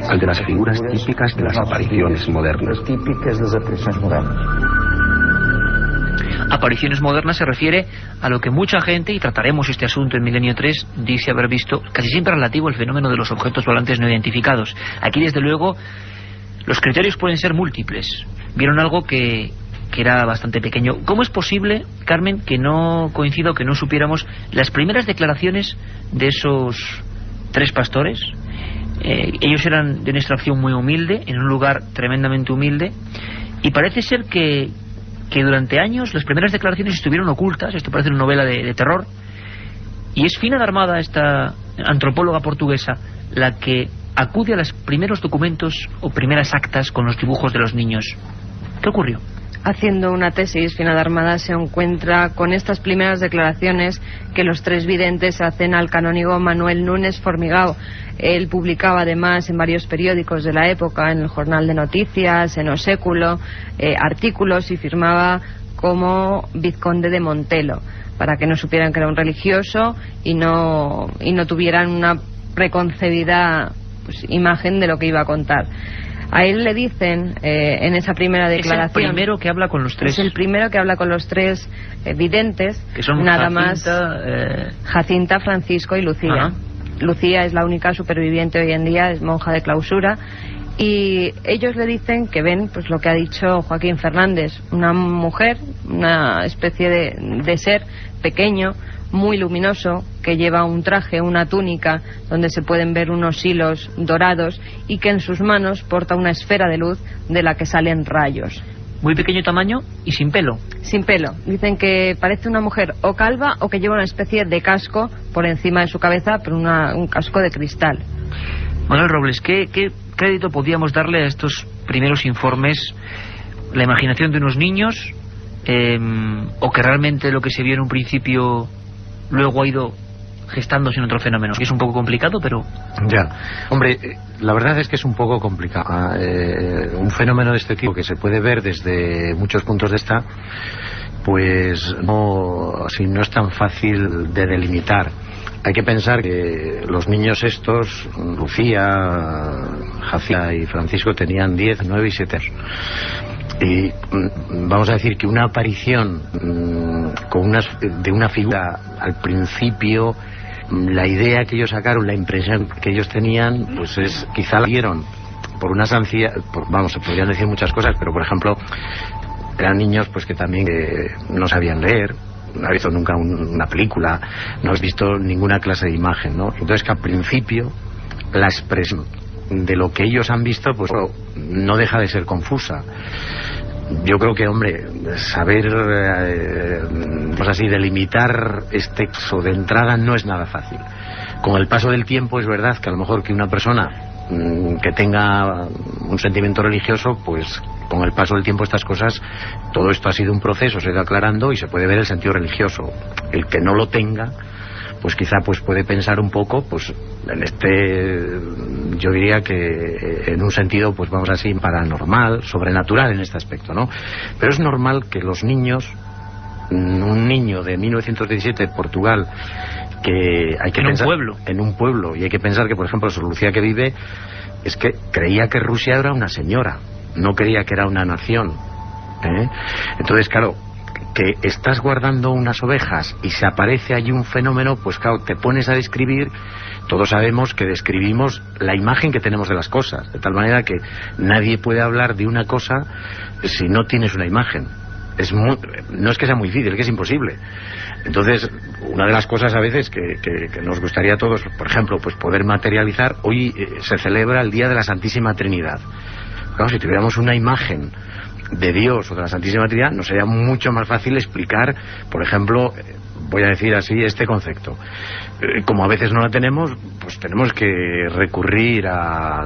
[SPEAKER 9] al de las figuras típicas de las apariciones modernas.
[SPEAKER 1] Apariciones modernas se refiere a lo que mucha gente, y trataremos este asunto en Milenio 3, dice haber visto, casi siempre relativo al fenómeno de los objetos volantes no identificados. Aquí, desde luego, los criterios pueden ser múltiples. Vieron algo que era bastante pequeño. ¿Cómo es posible, Carmen, que no coincido, que no supiéramos las primeras declaraciones de esos 3 pastores? Ellos eran de una extracción muy humilde, en un lugar tremendamente humilde, y parece ser que durante años las primeras declaraciones estuvieron ocultas. Esto parece una novela de terror, y es Fina de Armada, esta antropóloga portuguesa, la que acude a los primeros documentos o primeras actas con los dibujos de los niños. ¿Qué ocurrió?
[SPEAKER 8] Haciendo una tesis, Fina de Armada se encuentra con estas primeras declaraciones que los 3 videntes hacen al canónigo Manuel Núñez Formigao. Él publicaba además en varios periódicos de la época, en el Jornal de Noticias, en O Século, artículos, y firmaba como Vizconde de Montelo, para que no supieran que era un religioso y no tuvieran una preconcebida imagen de lo que iba a contar. A él le dicen, en esa primera declaración...
[SPEAKER 1] Es el primero que habla con los 3.
[SPEAKER 8] Es el primero que habla con los 3 videntes,
[SPEAKER 1] que son
[SPEAKER 8] nada
[SPEAKER 1] Jacinta,
[SPEAKER 8] más Jacinta, Francisco y Lucía.
[SPEAKER 1] Ajá.
[SPEAKER 8] Lucía es la única superviviente hoy en día, es monja de clausura, y ellos le dicen que ven pues lo que ha dicho Joaquín Fernández, una mujer, una especie de ser pequeño, muy luminoso, que lleva un traje, una túnica, donde se pueden ver unos hilos dorados, y que en sus manos porta una esfera de luz de la que salen rayos.
[SPEAKER 1] Muy pequeño tamaño y sin pelo.
[SPEAKER 8] Sin pelo. Dicen que parece una mujer o calva o que lleva una especie de casco por encima de su cabeza, pero un casco de cristal.
[SPEAKER 1] Manuel Robles, ¿qué crédito podíamos darle a estos primeros informes? ¿La imaginación de unos niños? ¿O que realmente lo que se vio en un principio luego ha ido gestándose en otro fenómeno? Es un poco complicado, pero...
[SPEAKER 7] Ya, hombre, la verdad es que es un poco complicado. Un fenómeno de este tipo, que se puede ver desde muchos puntos de vista, pues no es tan fácil de delimitar. Hay que pensar que los niños estos, Lucía, Jacinta y Francisco, tenían 10, 9 y 7 años. Y vamos a decir que una aparición de una figura al principio, la idea que ellos sacaron, la impresión que ellos tenían, pues es, quizá la vieron por una sencilla, se podrían decir muchas cosas, pero por ejemplo eran niños pues que también no sabían leer, no has visto nunca una película, no has visto ninguna clase de imagen, ¿no? Entonces que al principio la expresión de lo que ellos han visto pues no deja de ser confusa. Yo creo que, hombre, saber pues así delimitar este caso de entrada no es nada fácil. Con el paso del tiempo es verdad que a lo mejor que una persona que tenga un sentimiento religioso, pues con el paso del tiempo estas cosas, todo esto ha sido un proceso, se va aclarando y se puede ver el sentido religioso. El que no lo tenga, pues quizá pues puede pensar un poco pues en yo diría que en un sentido pues vamos así paranormal, sobrenatural en este aspecto, ¿no? Pero es normal que los niños, un niño de 1917 en Portugal, que hay que pensar en un pueblo, y hay que pensar que por ejemplo Sor Lucía, que vive, es que creía que Rusia era una señora, no creía que era una nación, ¿eh? Entonces claro, que estás guardando unas ovejas y se aparece allí un fenómeno, pues claro, te pones a describir. Todos sabemos que describimos la imagen que tenemos de las cosas, de tal manera que nadie puede hablar de una cosa si no tienes una imagen. No es que sea muy difícil, es que es imposible. Entonces, una de las cosas a veces que nos gustaría a todos, por ejemplo, pues poder materializar, hoy se celebra el Día de la Santísima Trinidad. Claro, si tuviéramos una imagen de Dios o de la Santísima Trinidad, nos sería mucho más fácil explicar, por ejemplo, voy a decir así, este concepto. Como a veces no la tenemos, pues tenemos que recurrir a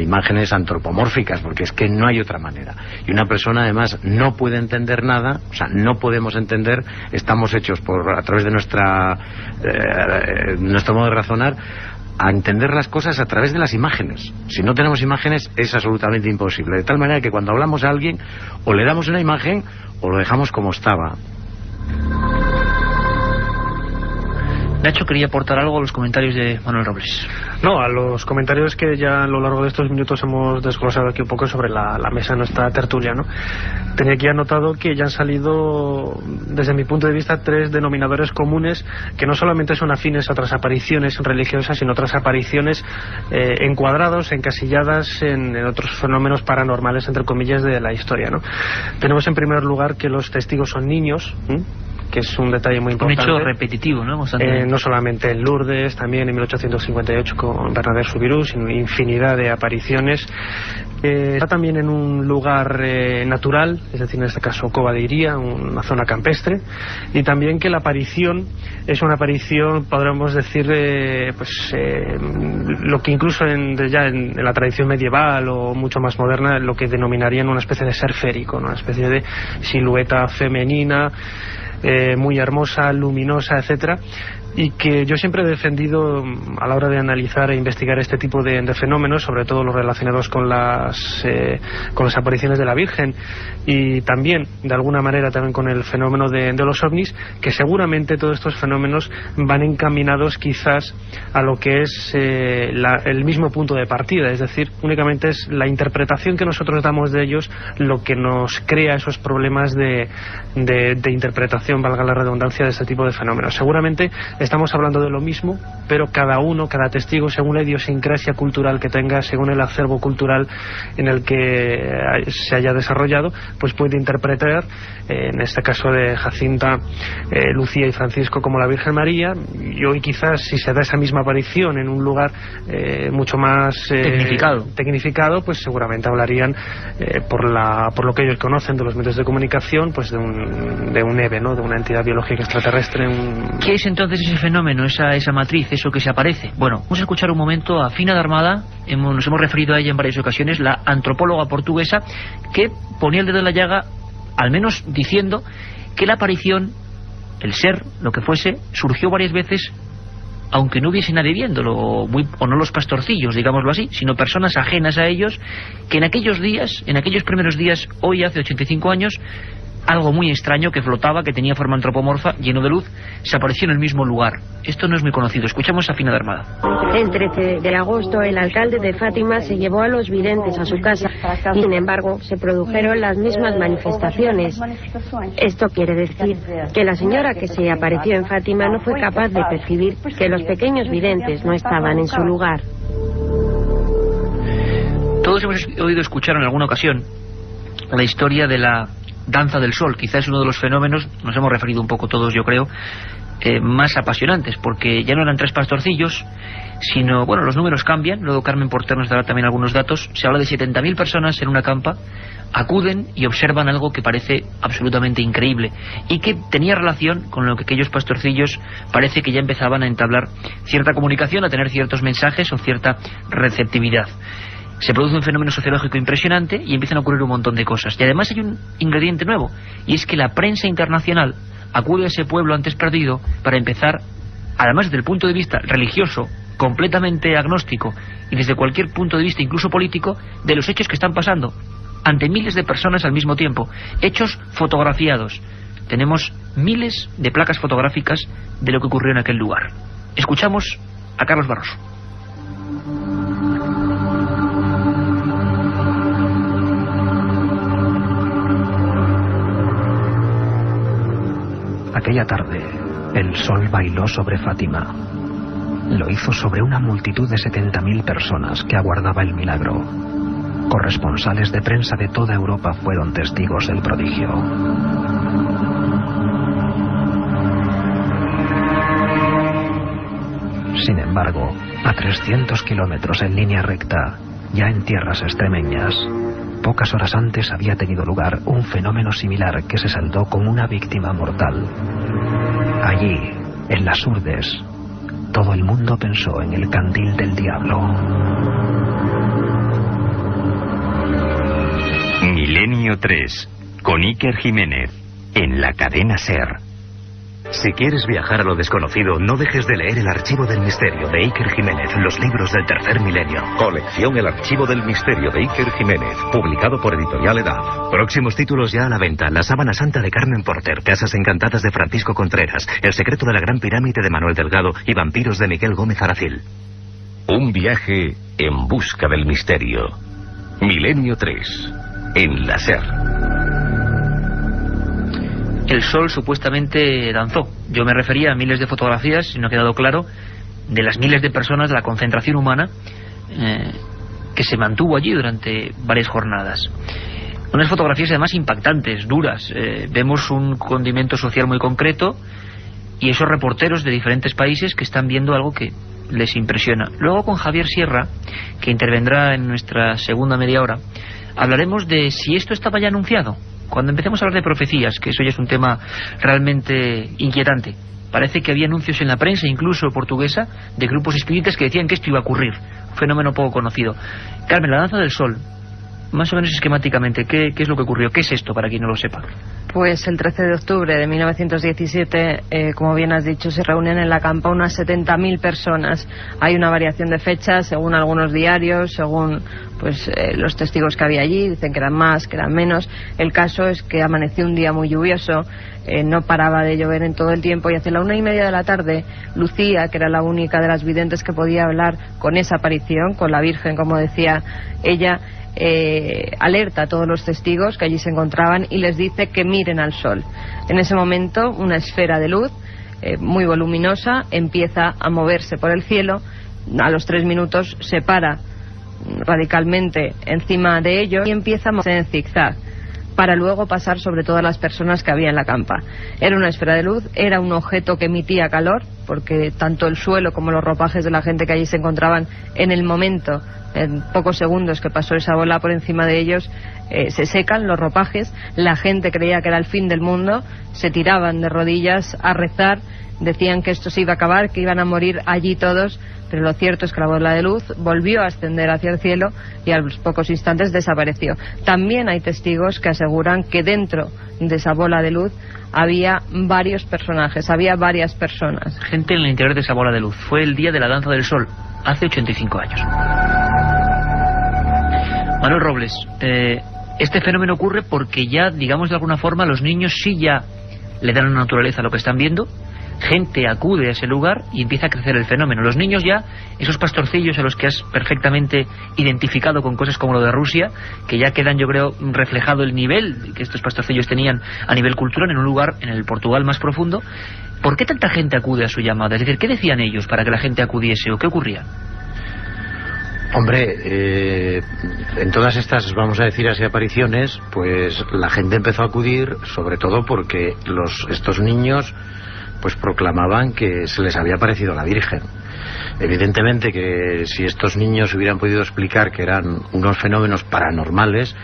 [SPEAKER 7] imágenes antropomórficas, porque es que no hay otra manera. Y una persona además no puede entender nada, o sea, no podemos entender, estamos hechos a través de nuestro modo de razonar, a entender las cosas a través de las imágenes. Si no tenemos imágenes es absolutamente imposible, de tal manera que cuando hablamos a alguien o le damos una imagen o lo dejamos como estaba.
[SPEAKER 1] Nacho quería aportar algo a los comentarios de Manuel Robles.
[SPEAKER 6] No, a los comentarios que ya a lo largo de estos minutos hemos desglosado aquí un poco sobre la mesa de nuestra tertulia, ¿no? Tenía aquí anotado que ya han salido, desde mi punto de vista, 3 denominadores comunes que no solamente son afines a otras apariciones religiosas, sino otras apariciones encuadrados, encasilladas en otros fenómenos paranormales, entre comillas, de la historia, ¿no? Tenemos en primer lugar que los testigos son niños, que es un detalle muy importante.
[SPEAKER 1] Un hecho repetitivo, ¿no?
[SPEAKER 6] No solamente en Lourdes, también en 1858 con Bernadette Soubirous, sino infinidad de apariciones. Está también en un lugar natural, es decir, en este caso Cova de Iría, una zona campestre, y también que la aparición es una aparición, podríamos decir, lo que incluso ya en la tradición medieval o mucho más moderna, lo que denominarían una especie de ser férico, ¿no? Una especie de silueta femenina, muy hermosa, luminosa, etcétera, y que yo siempre he defendido a la hora de analizar e investigar este tipo de fenómenos, sobre todo los relacionados con las apariciones de la Virgen, y también de alguna manera también con el fenómeno de los ovnis, que seguramente todos estos fenómenos van encaminados quizás a lo que es el mismo punto de partida, es decir, únicamente es la interpretación que nosotros damos de ellos lo que nos crea esos problemas de interpretación, valga la redundancia, de este tipo de fenómenos. Seguramente estamos hablando de lo mismo, pero cada testigo, según la idiosincrasia cultural que tenga, según el acervo cultural en el que se haya desarrollado, pues puede interpretar, en este caso de Jacinta, Lucía y Francisco, como la Virgen María, y hoy quizás si se da esa misma aparición en un lugar mucho más tecnificado, pues seguramente hablarían, por lo que ellos conocen de los medios de comunicación, pues de un EVE, ¿no? De una entidad biológica extraterrestre.
[SPEAKER 1] ¿Qué es entonces ese fenómeno, esa matriz, eso que se aparece? Bueno, vamos a escuchar un momento a Fina de Armada, nos hemos referido a ella en varias ocasiones, la antropóloga portuguesa, que ponía el dedo en la llaga, al menos diciendo que la aparición, el ser, lo que fuese, surgió varias veces, aunque no hubiese nadie viéndolo, o no los pastorcillos, digámoslo así, sino personas ajenas a ellos, que en aquellos primeros días, hoy hace 85 años, algo muy extraño que flotaba, que tenía forma antropomorfa, lleno de luz, se apareció en el mismo lugar. Esto no es muy conocido. Escuchamos a Fina de Armada.
[SPEAKER 10] El 13 de agosto, el alcalde de Fátima se llevó a los videntes a su casa y, sin embargo, se produjeron las mismas manifestaciones. Esto quiere decir que la señora que se apareció en Fátima no fue capaz de percibir que los pequeños videntes no estaban en su lugar.
[SPEAKER 1] Todos hemos oído escuchar en alguna ocasión la historia de la danza del sol. Quizás es uno de los fenómenos, nos hemos referido un poco todos, yo creo, más apasionantes, porque ya no eran 3 pastorcillos, sino, bueno, los números cambian. Luego Carmen Porter nos dará también algunos datos. Se habla de 70.000 personas en una campa, acuden y observan algo que parece absolutamente increíble y que tenía relación con lo que aquellos pastorcillos parece que ya empezaban a entablar cierta comunicación, a tener ciertos mensajes o cierta receptividad. Se produce un fenómeno sociológico impresionante y empiezan a ocurrir un montón de cosas. Y además hay un ingrediente nuevo, y es que la prensa internacional acude a ese pueblo antes perdido para empezar, además desde el punto de vista religioso, completamente agnóstico, y desde cualquier punto de vista incluso político, de los hechos que están pasando ante miles de personas al mismo tiempo, hechos fotografiados. Tenemos miles de placas fotográficas de lo que ocurrió en aquel lugar. Escuchamos a Carlos Barroso.
[SPEAKER 11] Aquella tarde, el sol bailó sobre Fátima. Lo hizo sobre una multitud de 70.000 personas que aguardaba el milagro. Corresponsales de prensa de toda Europa fueron testigos del prodigio. Sin embargo, a 300 kilómetros en línea recta, ya en tierras extremeñas, pocas horas antes había tenido lugar un fenómeno similar que se saldó con una víctima mortal. Allí, en las Urdes, todo el mundo pensó en el candil del diablo.
[SPEAKER 12] Milenio 3, con Iker Jiménez, en la cadena SER.
[SPEAKER 13] Si quieres viajar a lo desconocido, no dejes de leer El Archivo del Misterio de Iker Jiménez, los libros del tercer milenio.
[SPEAKER 5] Colección El Archivo del Misterio de Iker Jiménez, publicado por Editorial Edad.
[SPEAKER 13] Próximos títulos ya a la venta: La Sábana Santa de Carmen Porter, Casas Encantadas de Francisco Contreras, El Secreto de la Gran Pirámide de Manuel Delgado y Vampiros de Miguel Gómez Aracil.
[SPEAKER 5] Un viaje en busca del misterio. Milenio 3, en la SER.
[SPEAKER 1] El sol supuestamente danzó. Yo me refería a miles de fotografías, si no ha quedado claro, de las miles de personas de la concentración humana que se mantuvo allí durante varias jornadas. Unas fotografías además impactantes, duras. Vemos un condimento social muy concreto y esos reporteros de diferentes países que están viendo algo que les impresiona. Luego, con Javier Sierra, que intervendrá en nuestra segunda media hora, hablaremos de si esto estaba ya anunciado. Cuando empecemos a hablar de profecías, que eso ya es un tema realmente inquietante, parece que había anuncios en la prensa, incluso portuguesa, de grupos espíritas que decían que esto iba a ocurrir. Un fenómeno poco conocido. Carmen, la danza del sol, más o menos esquemáticamente, ¿qué es lo que ocurrió? ¿Qué es esto, para quien no lo sepa?
[SPEAKER 8] Pues el 13 de octubre de 1917, como bien has dicho, se reúnen en la campa unas 70.000 personas. Hay una variación de fechas según algunos diarios, según los testigos que había allí, dicen que eran más, que eran menos. El caso es que amaneció un día muy lluvioso, no paraba de llover en todo el tiempo, y hacia la 1:30 de la tarde, Lucía, que era la única de las videntes que podía hablar con esa aparición, con la Virgen, como decía ella, alerta a todos los testigos que allí se encontraban y les dice que miren al sol. En ese momento, una esfera de luz muy voluminosa empieza a moverse por el cielo. A los 3 minutos se para radicalmente encima de ellos y empieza a moverse en zigzag, para luego pasar sobre todas las personas que había en la campa. Era una esfera de luz, era un objeto que emitía calor, porque tanto el suelo como los ropajes de la gente que allí se encontraban, en el momento, en pocos segundos que pasó esa bola por encima de ellos, se secan los ropajes. La gente creía que era el fin del mundo, se tiraban de rodillas a rezar, decían que esto se iba a acabar, que iban a morir allí todos, pero lo cierto es que la bola de luz volvió a ascender hacia el cielo y a los pocos instantes desapareció. También hay testigos que aseguran que dentro de esa bola de luz había varios personajes, había varias personas.
[SPEAKER 1] Gente en el interior de esa bola de luz. Fue el día de la danza del sol, hace 85 años. Manuel Robles, este fenómeno ocurre porque ya, digamos de alguna forma, los niños sí ya le dan una naturaleza a lo que están viendo. Gente acude a ese lugar y empieza a crecer el fenómeno. Los niños ya, esos pastorcillos a los que has perfectamente identificado con cosas como lo de Rusia, que ya quedan, yo creo, reflejado el nivel que estos pastorcillos tenían a nivel cultural en un lugar, en el Portugal más profundo. ¿Por qué tanta gente acude a su llamada? Es decir, ¿qué decían ellos para que la gente acudiese o qué ocurría?
[SPEAKER 7] Hombre, en todas estas, vamos a decir así, apariciones, pues la gente empezó a acudir, sobre todo porque estos niños pues proclamaban que se les había aparecido la Virgen. Evidentemente que si estos niños hubieran podido explicar que eran unos fenómenos paranormales,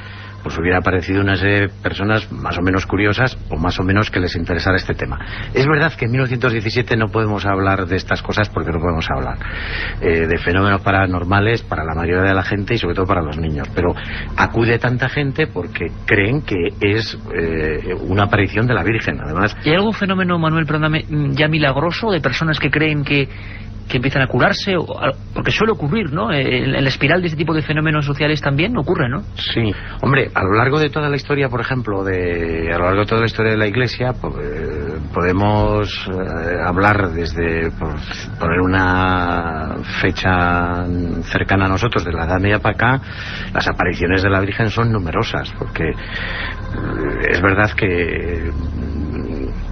[SPEAKER 7] pues hubiera aparecido una serie de personas más o menos curiosas o más o menos que les interesara este tema. Es verdad que en 1917 no podemos hablar de estas cosas porque no podemos hablar de fenómenos paranormales para la mayoría de la gente y sobre todo para los niños, pero acude tanta gente porque creen que es una aparición de la Virgen, además.
[SPEAKER 1] ¿Y hay algún fenómeno, Manuel, perdóname, ya milagroso, de personas que creen que empiezan a curarse? Porque suele ocurrir, ¿no? En la espiral de este tipo de fenómenos sociales también ocurre, ¿no?
[SPEAKER 7] Sí, hombre, a lo largo de toda la historia, por ejemplo, a lo largo de toda la historia de la Iglesia, podemos hablar desde, por poner una fecha cercana a nosotros, de la Edad Media para acá. Las apariciones de la Virgen son numerosas, porque es verdad que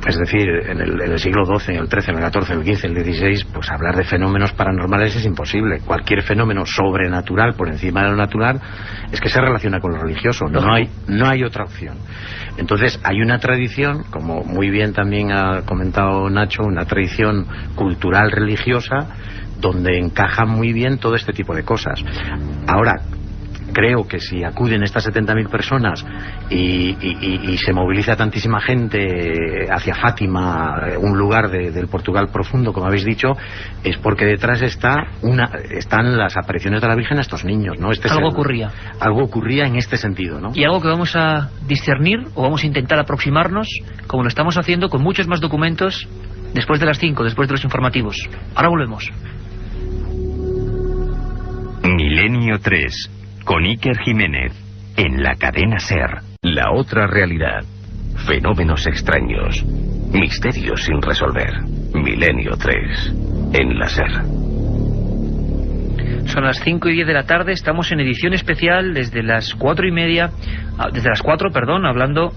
[SPEAKER 7] Es decir, en el siglo XII, en el XIII, en el XIV, en el XV, en el XVI, pues hablar de fenómenos paranormales es imposible. Cualquier fenómeno sobrenatural por encima de lo natural es que se relaciona con lo religioso. No hay otra opción. Entonces hay una tradición, como muy bien también ha comentado Nacho, una tradición cultural religiosa donde encaja muy bien todo este tipo de cosas. Ahora, creo que si acuden estas 70.000 personas y se moviliza tantísima gente hacia Fátima, un lugar del Portugal profundo, como habéis dicho, es porque detrás están las apariciones de la Virgen a estos niños, ¿no? Algo ocurría en este sentido, ¿no?
[SPEAKER 1] Y algo que vamos a discernir, o vamos a intentar aproximarnos, como lo estamos haciendo con muchos más documentos, después de las 5, después de los informativos. Ahora volvemos.
[SPEAKER 12] Milenio 3, con Iker Jiménez, en la cadena SER.
[SPEAKER 5] La otra realidad. Fenómenos extraños. Misterios sin resolver. Milenio 3, en la SER.
[SPEAKER 1] Son las 5:10 de la tarde, estamos en edición especial desde las 4:30, desde las 4, hablando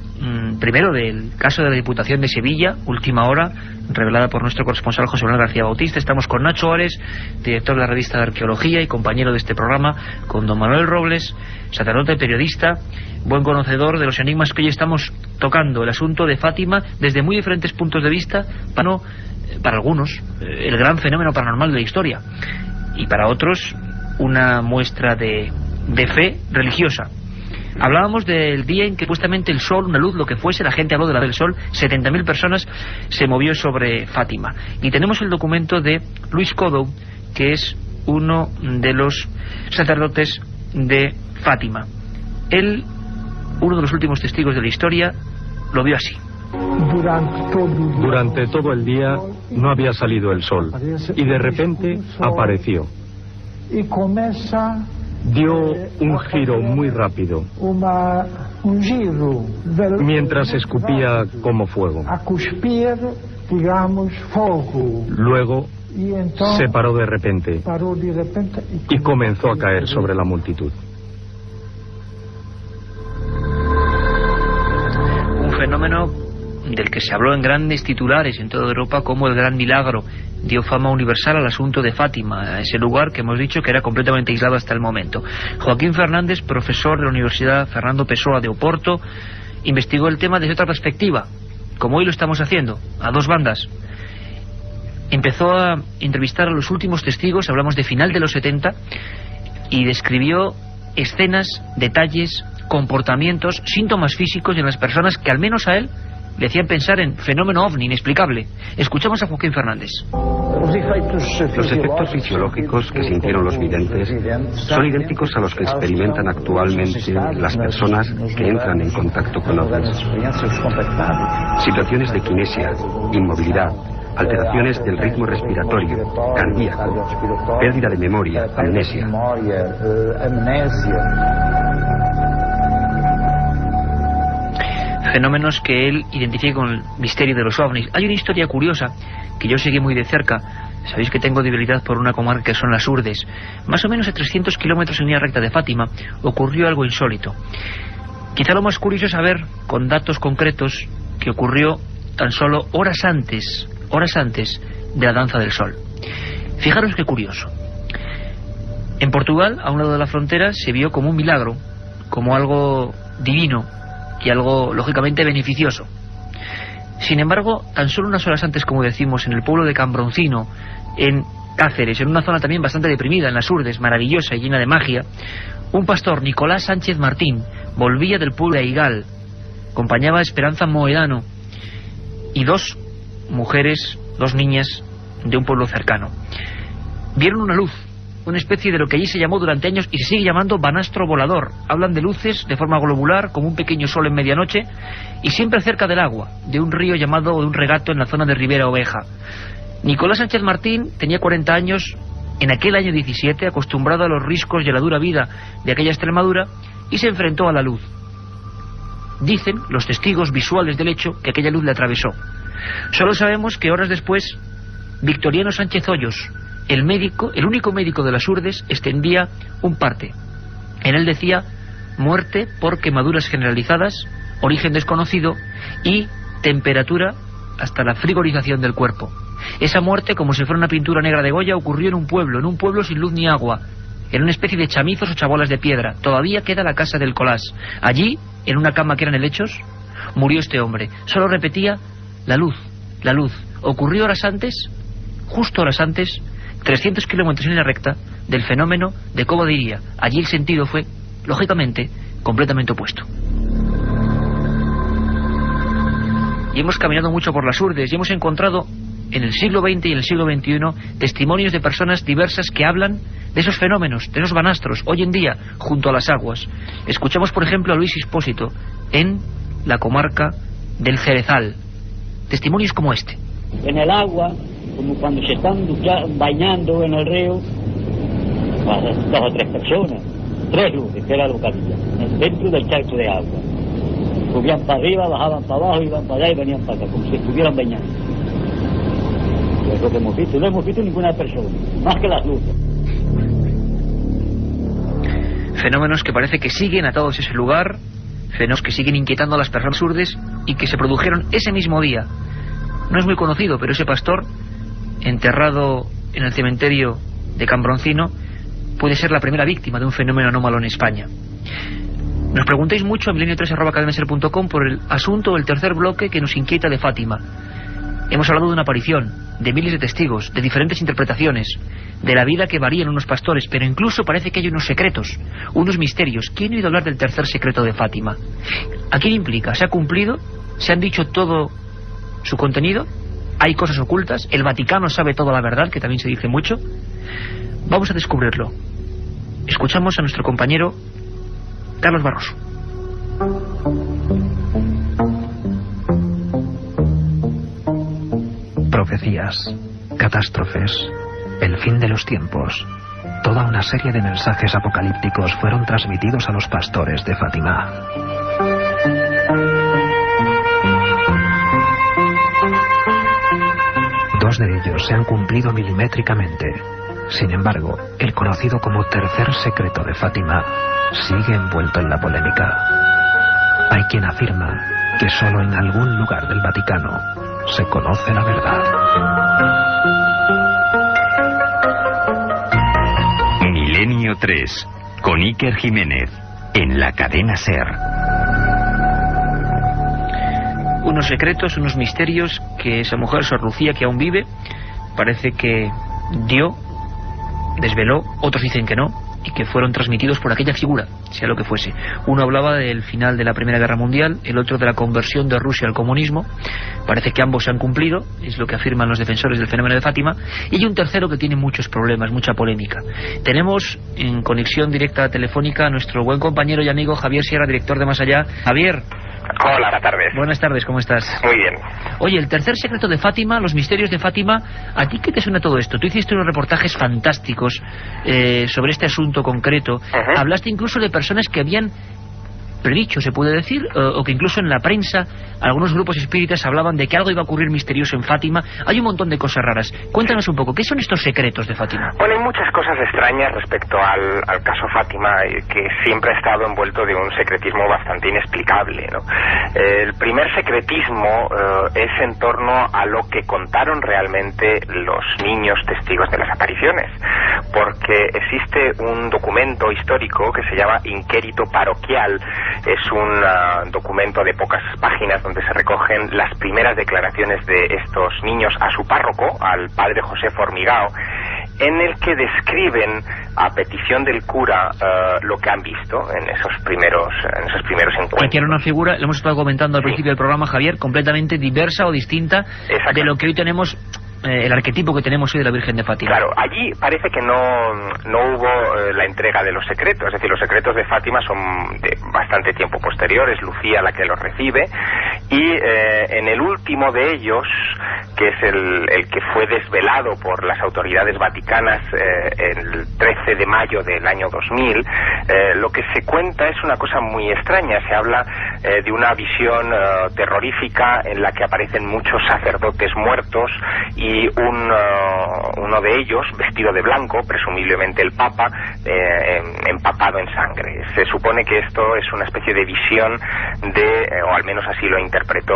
[SPEAKER 1] primero del caso de la Diputación de Sevilla, última hora, revelada por nuestro corresponsal José Manuel García Bautista. Estamos con Nacho Ares, director de la revista de Arqueología y compañero de este programa, con don Manuel Robles, sacerdote, periodista, buen conocedor de los enigmas que hoy estamos tocando, el asunto de Fátima desde muy diferentes puntos de vista, para algunos el gran fenómeno paranormal de la historia, y para otros una muestra de fe religiosa. Hablábamos del día en que supuestamente el sol, una luz, lo que fuese, la gente habló de la del sol, 70.000 personas, se movió sobre Fátima. Y tenemos el documento de Luis Codou, que es uno de los sacerdotes de Fátima. Él, uno de los últimos testigos de la historia, lo vio así.
[SPEAKER 14] Durante todo el día no había salido el sol y de repente apareció. Dio un giro muy rápido mientras escupía como fuego. Luego se paró de repente y comenzó a caer sobre la multitud.
[SPEAKER 1] Un fenómeno del que se habló en grandes titulares en toda Europa como el gran milagro. Dio fama universal al asunto de Fátima, a ese lugar que hemos dicho que era completamente aislado hasta el momento. Joaquín Fernández, profesor de la Universidad Fernando Pessoa de Oporto, investigó el tema desde otra perspectiva, como hoy lo estamos haciendo, a dos bandas. Empezó a entrevistar a los últimos testigos, hablamos de final de los 70, y describió escenas, detalles, comportamientos, síntomas físicos de las personas que al menos a él le hacían pensar en fenómeno ovni inexplicable. Escuchamos a Joaquín Fernández.
[SPEAKER 9] Los efectos fisiológicos que sintieron los videntes son idénticos a los que experimentan actualmente las personas que entran en contacto con ovnis. Situaciones de quinesia, inmovilidad, alteraciones del ritmo respiratorio, cardíaco, pérdida de memoria, amnesia.
[SPEAKER 1] Fenómenos que él identifica con el misterio de los ovnis. Hay una historia curiosa que yo seguí muy de cerca. Sabéis que tengo debilidad por una comarca que son las Urdes. Más o menos a 300 kilómetros en línea recta de Fátima ocurrió algo insólito. Quizá lo más curioso es saber, con datos concretos, que ocurrió tan solo horas antes de la danza del sol. Fijaros qué curioso. En Portugal, a un lado de la frontera, se vio como un milagro, como algo divino y algo lógicamente beneficioso. Sin embargo, tan solo unas horas antes, como decimos, en el pueblo de Cambroncino, en Cáceres, en una zona también bastante deprimida, en las Urdes, maravillosa y llena de magia, un pastor, Nicolás Sánchez Martín, volvía del pueblo de Aigal, acompañaba a Esperanza Moedano y dos mujeres, dos niñas de un pueblo cercano. Vieron una luz, una especie de lo que allí se llamó durante años y se sigue llamando banastro volador. Hablan de luces de forma globular, como un pequeño sol en medianoche, y siempre cerca del agua, de un río llamado, o de un regato en la zona de Ribera Oveja. Nicolás Sánchez Martín tenía 40 años, en aquel año 17, acostumbrado a los riscos y a la dura vida de aquella Extremadura, y se enfrentó a la luz. Dicen los testigos visuales del hecho que aquella luz le atravesó. Solo sabemos que horas después, Victoriano Sánchez Hoyos, el médico, el único médico de las Urdes, extendía un parte. En él decía muerte por quemaduras generalizadas, origen desconocido y temperatura hasta la frigorización del cuerpo. Esa muerte, como si fuera una pintura negra de Goya, ocurrió en un pueblo sin luz ni agua, en una especie de chamizos o chabolas de piedra. Todavía queda la casa del Colás. Allí, en una cama que eran helechos, murió este hombre. Solo repetía la luz, la luz. Ocurrió horas antes, justo horas antes, 300 kilómetros en línea recta, del fenómeno de Cobo de Iría. Allí el sentido fue, lógicamente, completamente opuesto. Y hemos caminado mucho por las urdes y hemos encontrado en el siglo XX y en el siglo XXI testimonios de personas diversas que hablan de esos fenómenos, de esos banastros, hoy en día, junto a las aguas. Escuchamos, por ejemplo, a Luis Expósito en la comarca del Cerezal. Testimonios como este.
[SPEAKER 15] En el agua, como cuando se están bañando en el río, 2 o 3 personas, 3 luces, que era lo que había, dentro del charco de agua. Subían para arriba, bajaban para abajo, iban para allá y venían para acá, como si estuvieran bañando. Es lo que hemos visto. No hemos visto ninguna persona, más que las luces.
[SPEAKER 1] Fenómenos que parece que siguen atados a ese lugar, fenómenos que siguen inquietando a las personas urdes y que se produjeron ese mismo día. No es muy conocido, pero ese pastor, enterrado en el cementerio de Cambroncino, puede ser la primera víctima de un fenómeno anómalo en España. Nos preguntáis mucho a milenio3@cadenaser.com por el asunto del tercer bloque que nos inquieta de Fátima. Hemos hablado de una aparición, de miles de testigos, de diferentes interpretaciones, de la vida que varía en unos pastores, pero incluso parece que hay unos secretos, unos misterios. ¿Quién ha oído hablar del tercer secreto de Fátima? ¿A quién implica? ¿Se ha cumplido? ¿Se han dicho todo su contenido? ¿Hay cosas ocultas? ¿El Vaticano sabe toda la verdad, que también se dice mucho? Vamos a descubrirlo. Escuchamos a nuestro compañero Carlos Barroso.
[SPEAKER 11] Profecías, catástrofes, el fin de los tiempos. Toda una serie de mensajes apocalípticos fueron transmitidos a los pastores de Fátima. Dos de ellos se han cumplido milimétricamente. Sin embargo, el conocido como tercer secreto de Fátima sigue envuelto en la polémica. Hay quien afirma que solo en algún lugar del Vaticano se conoce la verdad.
[SPEAKER 12] Milenio 3, con Iker Jiménez, en la cadena SER.
[SPEAKER 1] Unos secretos, unos misterios que esa mujer, Sor Lucía, que aún vive, parece que dio, desveló, otros dicen que no, y que fueron transmitidos por aquella figura, sea lo que fuese. Uno hablaba del final de la Primera Guerra Mundial, el otro de la conversión de Rusia al comunismo. Parece que ambos se han cumplido, es lo que afirman los defensores del fenómeno de Fátima. Y hay un tercero que tiene muchos problemas, mucha polémica. Tenemos en conexión directa telefónica a nuestro buen compañero y amigo Javier Sierra, director de Más Allá. Javier.
[SPEAKER 16] Hola, buenas tardes.
[SPEAKER 1] Buenas tardes, ¿cómo estás?
[SPEAKER 16] Muy bien.
[SPEAKER 1] Oye, el tercer secreto de Fátima, los misterios de Fátima, ¿a ti qué te suena todo esto? Tú hiciste unos reportajes fantásticos sobre este asunto concreto. Hablaste incluso de personas que habían predicho, se puede decir, o que incluso en la prensa algunos grupos espíritas hablaban de que algo iba a ocurrir misterioso en Fátima. Hay un montón de cosas raras. Cuéntanos un poco, ¿qué son estos secretos de Fátima?
[SPEAKER 16] Bueno, hay muchas cosas extrañas respecto al caso Fátima, que siempre ha estado envuelto de un secretismo bastante inexplicable, ¿no? El primer secretismo es en torno a lo que contaron realmente los niños testigos de las apariciones, porque existe un documento histórico que se llama Inquérito Parroquial. Es un documento de pocas páginas donde se recogen las primeras declaraciones de estos niños a su párroco, al padre José Formigao, en el que describen a petición del cura lo que han visto en esos primeros encuentros.
[SPEAKER 1] Que era una figura, lo hemos estado comentando al principio del programa, Javier, completamente diversa o distinta de lo que hoy tenemos, el arquetipo que tenemos hoy de la Virgen de Fátima.
[SPEAKER 16] Claro, allí parece que no hubo la entrega de los secretos, es decir, los secretos de Fátima son de bastante tiempo posterior, es Lucía la que los recibe, y en el último de ellos, que es el que fue desvelado por las autoridades vaticanas el 13 de mayo del año 2000, lo que se cuenta es una cosa muy extraña. Se habla de una visión terrorífica en la que aparecen muchos sacerdotes muertos y uno de ellos, vestido de blanco, presumiblemente el Papa, empapado en sangre. Se supone que esto es una especie de visión o al menos así lo interpretó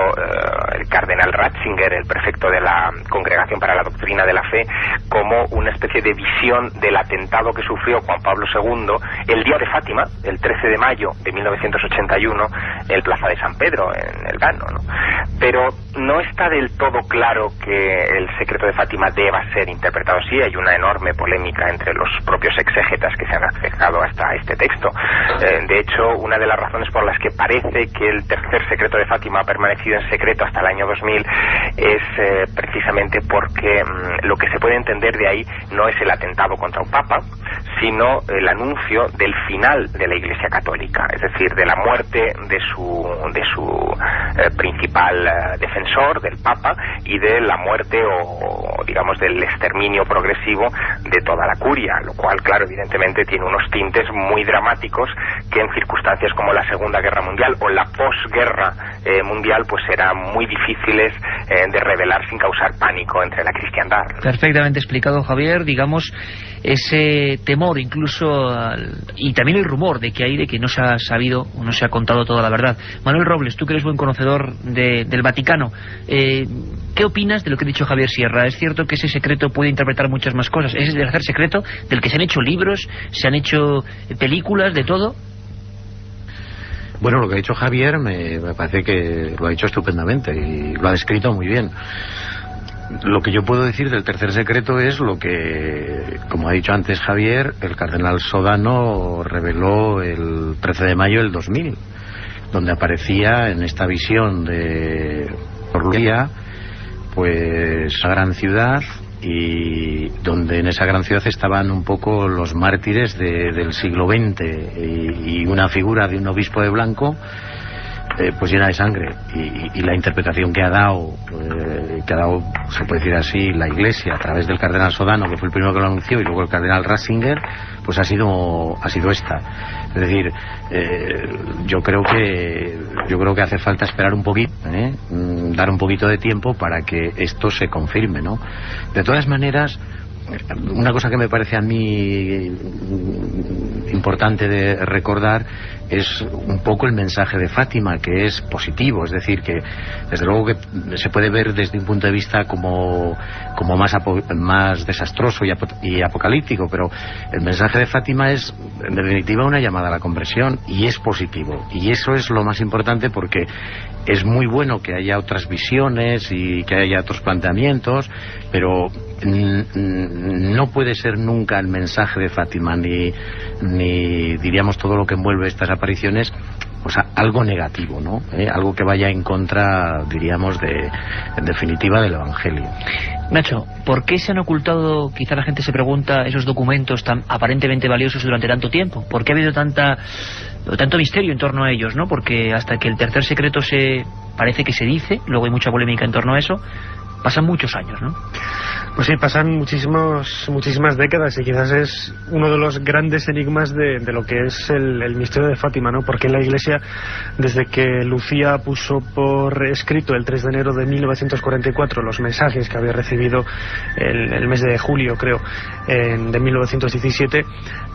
[SPEAKER 16] el cardenal Ratzinger, el prefecto de la Congregación para la Doctrina de la Fe, como una especie de visión del atentado que sufrió Juan Pablo II el día de Fátima, el 13 de mayo de 1981, en Plaza de San Pedro, en el Gano, ¿no? Pero no está del todo claro que el secreto de Fátima deba ser interpretado así. Hay una enorme polémica entre los propios exégetas que se han acercado hasta este texto. De hecho, una de las razones por las que parece que el tercer secreto de Fátima ha permanecido en secreto hasta el año 2000 es precisamente porque lo que se puede entender de ahí no es el atentado contra un papa, sino el anuncio del final de la Iglesia Católica, es decir, de la muerte de su principal defensor, del Papa, y de la muerte o digamos del exterminio progresivo de toda la curia, lo cual, claro, evidentemente tiene unos tintes muy dramáticos que en circunstancias como la Segunda Guerra Mundial o la posguerra mundial pues serán muy difíciles de revelar sin causar pánico entre la cristiandad.
[SPEAKER 1] Perfectamente explicado, Javier. Digamos, ese temor incluso y también el rumor de que no se ha sabido o no se ha contado toda la verdad. Manuel Robles, tú que eres buen conocedor del Vaticano, ¿qué opinas de lo que ha dicho Javier Sierra? ¿Es cierto que ese secreto puede interpretar muchas más cosas? ¿Es el tercer secreto del que se han hecho libros, se han hecho películas, de todo?
[SPEAKER 7] Bueno, lo que ha dicho Javier me parece que lo ha dicho estupendamente y lo ha descrito muy bien. Lo que yo puedo decir del tercer secreto es lo que, como ha dicho antes Javier, el cardenal Sodano reveló el 13 de mayo del 2000, donde aparecía en esta visión de Orlía, pues una gran ciudad, y donde en esa gran ciudad estaban un poco los mártires del siglo XX y una figura de un obispo de blanco pues llena de sangre, y la interpretación que ha dado se puede decir así, la Iglesia a través del cardenal Sodano, que fue el primero que lo anunció, y luego el cardenal Ratzinger, pues ha sido esta. Es decir, yo creo que hace falta esperar un poquito, dar un poquito de tiempo para que esto se confirme, ¿no? De todas maneras, una cosa que me parece a mí importante de recordar es un poco el mensaje de Fátima, que es positivo, es decir, que desde luego que se puede ver desde un punto de vista como más desastroso y apocalíptico, pero el mensaje de Fátima es en definitiva una llamada a la conversión, y es positivo, y eso es lo más importante, porque es muy bueno que haya otras visiones y que haya otros planteamientos, pero no puede ser nunca el mensaje de Fátima ni diríamos todo lo que envuelve estas apariciones, o sea, algo negativo, ¿no? Algo que vaya en contra, diríamos, en definitiva, del Evangelio.
[SPEAKER 1] Nacho, ¿por qué se han ocultado, quizá la gente se pregunta, esos documentos tan aparentemente valiosos durante tanto tiempo? ¿Por qué ha habido tanto misterio en torno a ellos, ¿no? Porque hasta que el tercer secreto parece que se dice, luego hay mucha polémica en torno a eso, pasan muchos años, ¿no?
[SPEAKER 6] Pues sí, pasan muchísimas décadas, y quizás es uno de los grandes enigmas de lo que es el misterio de Fátima, ¿no? Porque la Iglesia, desde que Lucía puso por escrito el 3 de enero de 1944 los mensajes que había recibido el mes de julio, creo, de 1917,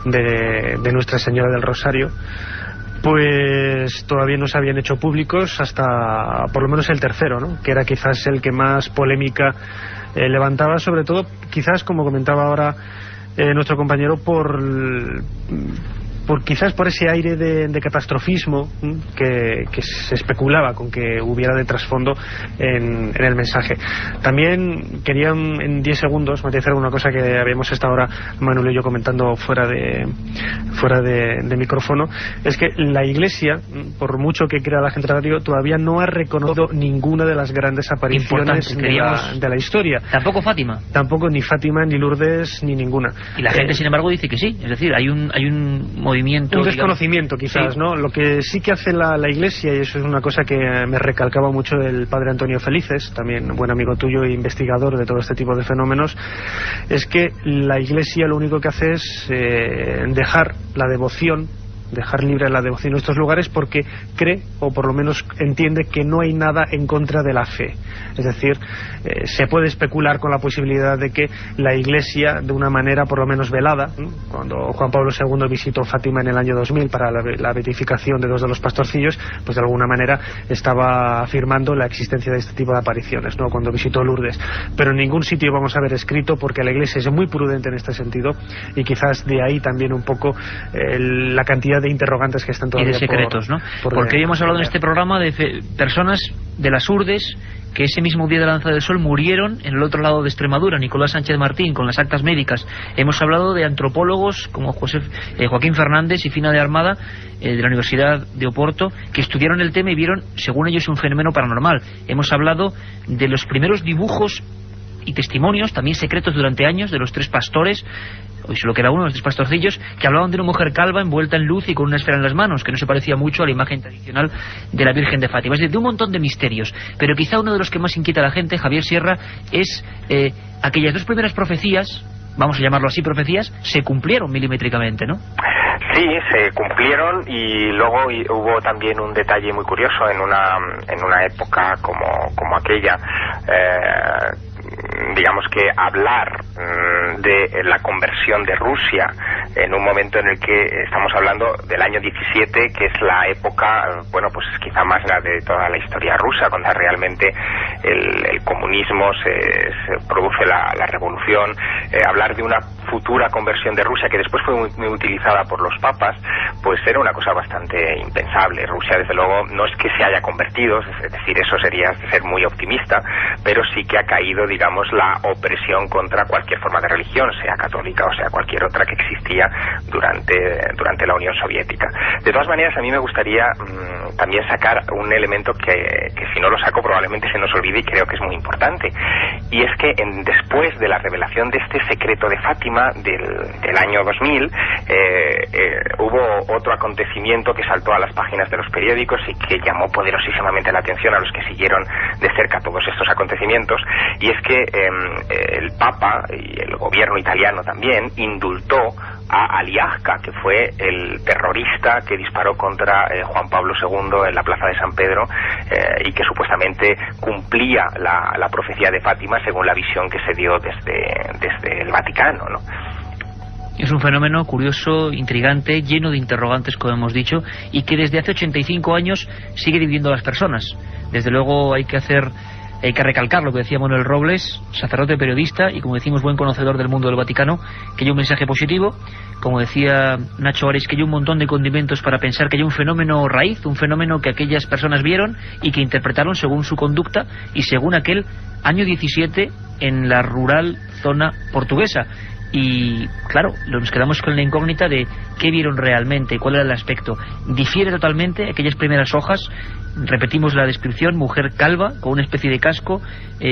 [SPEAKER 6] de Nuestra Señora del Rosario, pues todavía no se habían hecho públicos hasta por lo menos el tercero, ¿no? Que era quizás el que más polémica levantaba, sobre todo quizás, como comentaba ahora nuestro compañero, quizás por ese aire de catastrofismo que se especulaba con que hubiera de trasfondo en el mensaje. También quería en 10 segundos matizar una cosa que habíamos estado ahora Manuel y yo comentando fuera de micrófono, es que la Iglesia, por mucho que crea la gente de radio, todavía no ha reconocido ninguna de las grandes apariciones de la historia.
[SPEAKER 1] Tampoco Fátima.
[SPEAKER 6] Tampoco ni Fátima, ni Lourdes, ni ninguna.
[SPEAKER 1] Y la gente, sin embargo, dice que sí. Es decir, hay un movimiento,
[SPEAKER 6] un desconocimiento, quizás, sí, ¿no? Lo que sí que hace la Iglesia, y eso es una cosa que me recalcaba mucho el padre Antonio Felices, también buen amigo tuyo e investigador de todo este tipo de fenómenos, es que la Iglesia lo único que hace es dejar la devoción dejar libre la devoción en estos lugares porque cree, o por lo menos entiende, que no hay nada en contra de la fe. Es decir, se puede especular con la posibilidad de que la Iglesia, de una manera por lo menos velada, cuando Juan Pablo II visitó Fátima en el año 2000 para la beatificación de 2 de los pastorcillos, pues de alguna manera estaba afirmando la existencia de este tipo de apariciones, ¿no?, cuando visitó Lourdes. Pero en ningún sitio vamos a ver escrito, porque la Iglesia es muy prudente en este sentido, y quizás de ahí también un poco la cantidad de interrogantes que están todavía
[SPEAKER 1] y de secretos, ¿no? Porque hoy hemos hablado en este programa de personas de las Urdes que ese mismo día de la danza del sol murieron en el otro lado de Extremadura, Nicolás Sánchez Martín, con las actas médicas. Hemos hablado de antropólogos como Joaquín Fernández y Fina de Armada, de la Universidad de Oporto, que estudiaron el tema y vieron, según ellos, un fenómeno paranormal. Hemos hablado de los primeros dibujos y testimonios, también secretos durante años, de los 3 pastores, hoy solo queda uno, los 3 pastorcillos, que hablaban de una mujer calva envuelta en luz y con una esfera en las manos, que no se parecía mucho a la imagen tradicional de la Virgen de Fátima. Es decir, de un montón de misterios. Pero quizá uno de los que más inquieta a la gente, Javier Sierra, es aquellas 2 primeras profecías, vamos a llamarlo así, profecías, se cumplieron milimétricamente, ¿no?
[SPEAKER 16] Sí, se cumplieron, y luego hubo también un detalle muy curioso en una época como aquella. Digamos que hablar de la conversión de Rusia en un momento en el que estamos hablando del año 17, que es la época, bueno, pues quizá más grande de toda la historia rusa, cuando realmente el comunismo se produce la revolución. Hablar de una futura conversión de Rusia, que después fue muy utilizada por los papas, pues era una cosa bastante impensable. Rusia, desde luego, no es que se haya convertido, es decir, eso sería ser muy optimista, pero sí que ha caído, digamos, la opresión contra cualquier forma de religión, sea católica o sea cualquier otra que existía durante la Unión Soviética. De todas maneras, a mí me gustaría también sacar un elemento que si no lo saco probablemente se nos olvide, y creo que es muy importante, y es que después de la revelación de este secreto de Fátima del año 2000, hubo otro acontecimiento que saltó a las páginas de los periódicos y que llamó poderosísimamente la atención a los que siguieron de cerca todos estos acontecimientos, y es que el Papa y el gobierno italiano también indultó a Aliasca, que fue el terrorista que disparó contra Juan Pablo II en la plaza de San Pedro, y que supuestamente cumplía la profecía de Fátima según la visión que se dio desde el Vaticano, ¿no?
[SPEAKER 1] Es un fenómeno curioso, intrigante, lleno de interrogantes, como hemos dicho, y que desde hace 85 años sigue dividiendo a las personas. Desde luego hay que recalcar lo que decía Manuel Robles, sacerdote, periodista y, como decimos, buen conocedor del mundo del Vaticano, que hay un mensaje positivo. Como decía Nacho Ares, que hay un montón de condimentos para pensar que hay un fenómeno raíz, un fenómeno que aquellas personas vieron y que interpretaron según su conducta y según aquel año 17 en la rural zona portuguesa. Y claro, nos quedamos con la incógnita de qué vieron realmente, cuál era el aspecto. Difiere totalmente aquellas primeras hojas. Repetimos la descripción: mujer calva, con una especie de casco,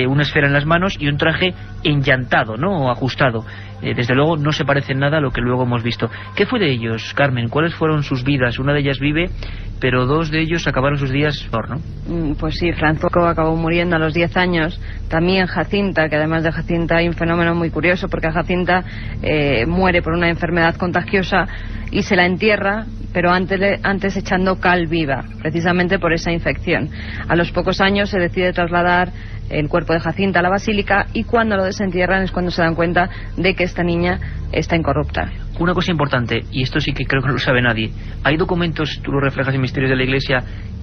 [SPEAKER 1] una esfera en las manos y un traje enllantado, ¿no?, o ajustado. Desde luego no se parece en nada a lo que luego hemos visto. ¿Qué fue de ellos, Carmen? ¿Cuáles fueron sus vidas? Una de ellas vive, pero 2 de ellos acabaron sus días peor, ¿no?
[SPEAKER 8] Pues sí, Francisco acabó muriendo a los 10 años. También Jacinta, que además de Jacinta hay un fenómeno muy curioso, porque Jacinta muere por una enfermedad contagiosa y se la entierra, pero antes echando cal viva, precisamente por esa infección. A los pocos años se decide trasladar el cuerpo de Jacinta a la basílica, y cuando lo desentierran es cuando se dan cuenta de que esta niña está incorrupta.
[SPEAKER 1] Una cosa importante, y esto sí que creo que no lo sabe nadie: hay documentos, tú lo reflejas en Misterios de la Iglesia,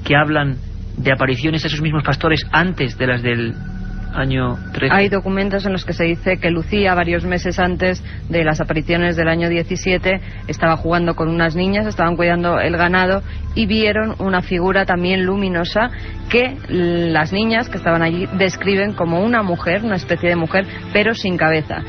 [SPEAKER 1] que hablan de apariciones a esos mismos pastores antes de las del año 13.
[SPEAKER 8] Hay documentos en los que se dice que Lucía, varios meses antes de las apariciones del año 17, estaba jugando con unas niñas, estaban cuidando el ganado, y vieron una figura también luminosa que las niñas que estaban allí describen como una mujer, una especie de mujer, pero sin cabeza,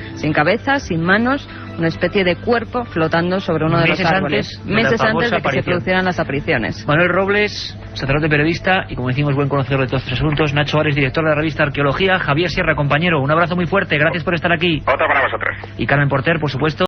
[SPEAKER 8] sin manos, una especie de cuerpo flotando sobre uno de los árboles. Meses antes de que se producieran las apariciones.
[SPEAKER 1] Manuel Robles, sacerdote, periodista y, como decimos, buen conocedor de todos estos asuntos. Nacho Ares, director de la revista Arqueología. Javier Sierra, compañero, un abrazo muy fuerte, gracias por estar aquí.
[SPEAKER 16] Otro para vosotros.
[SPEAKER 1] Y Carmen Porter, por supuesto.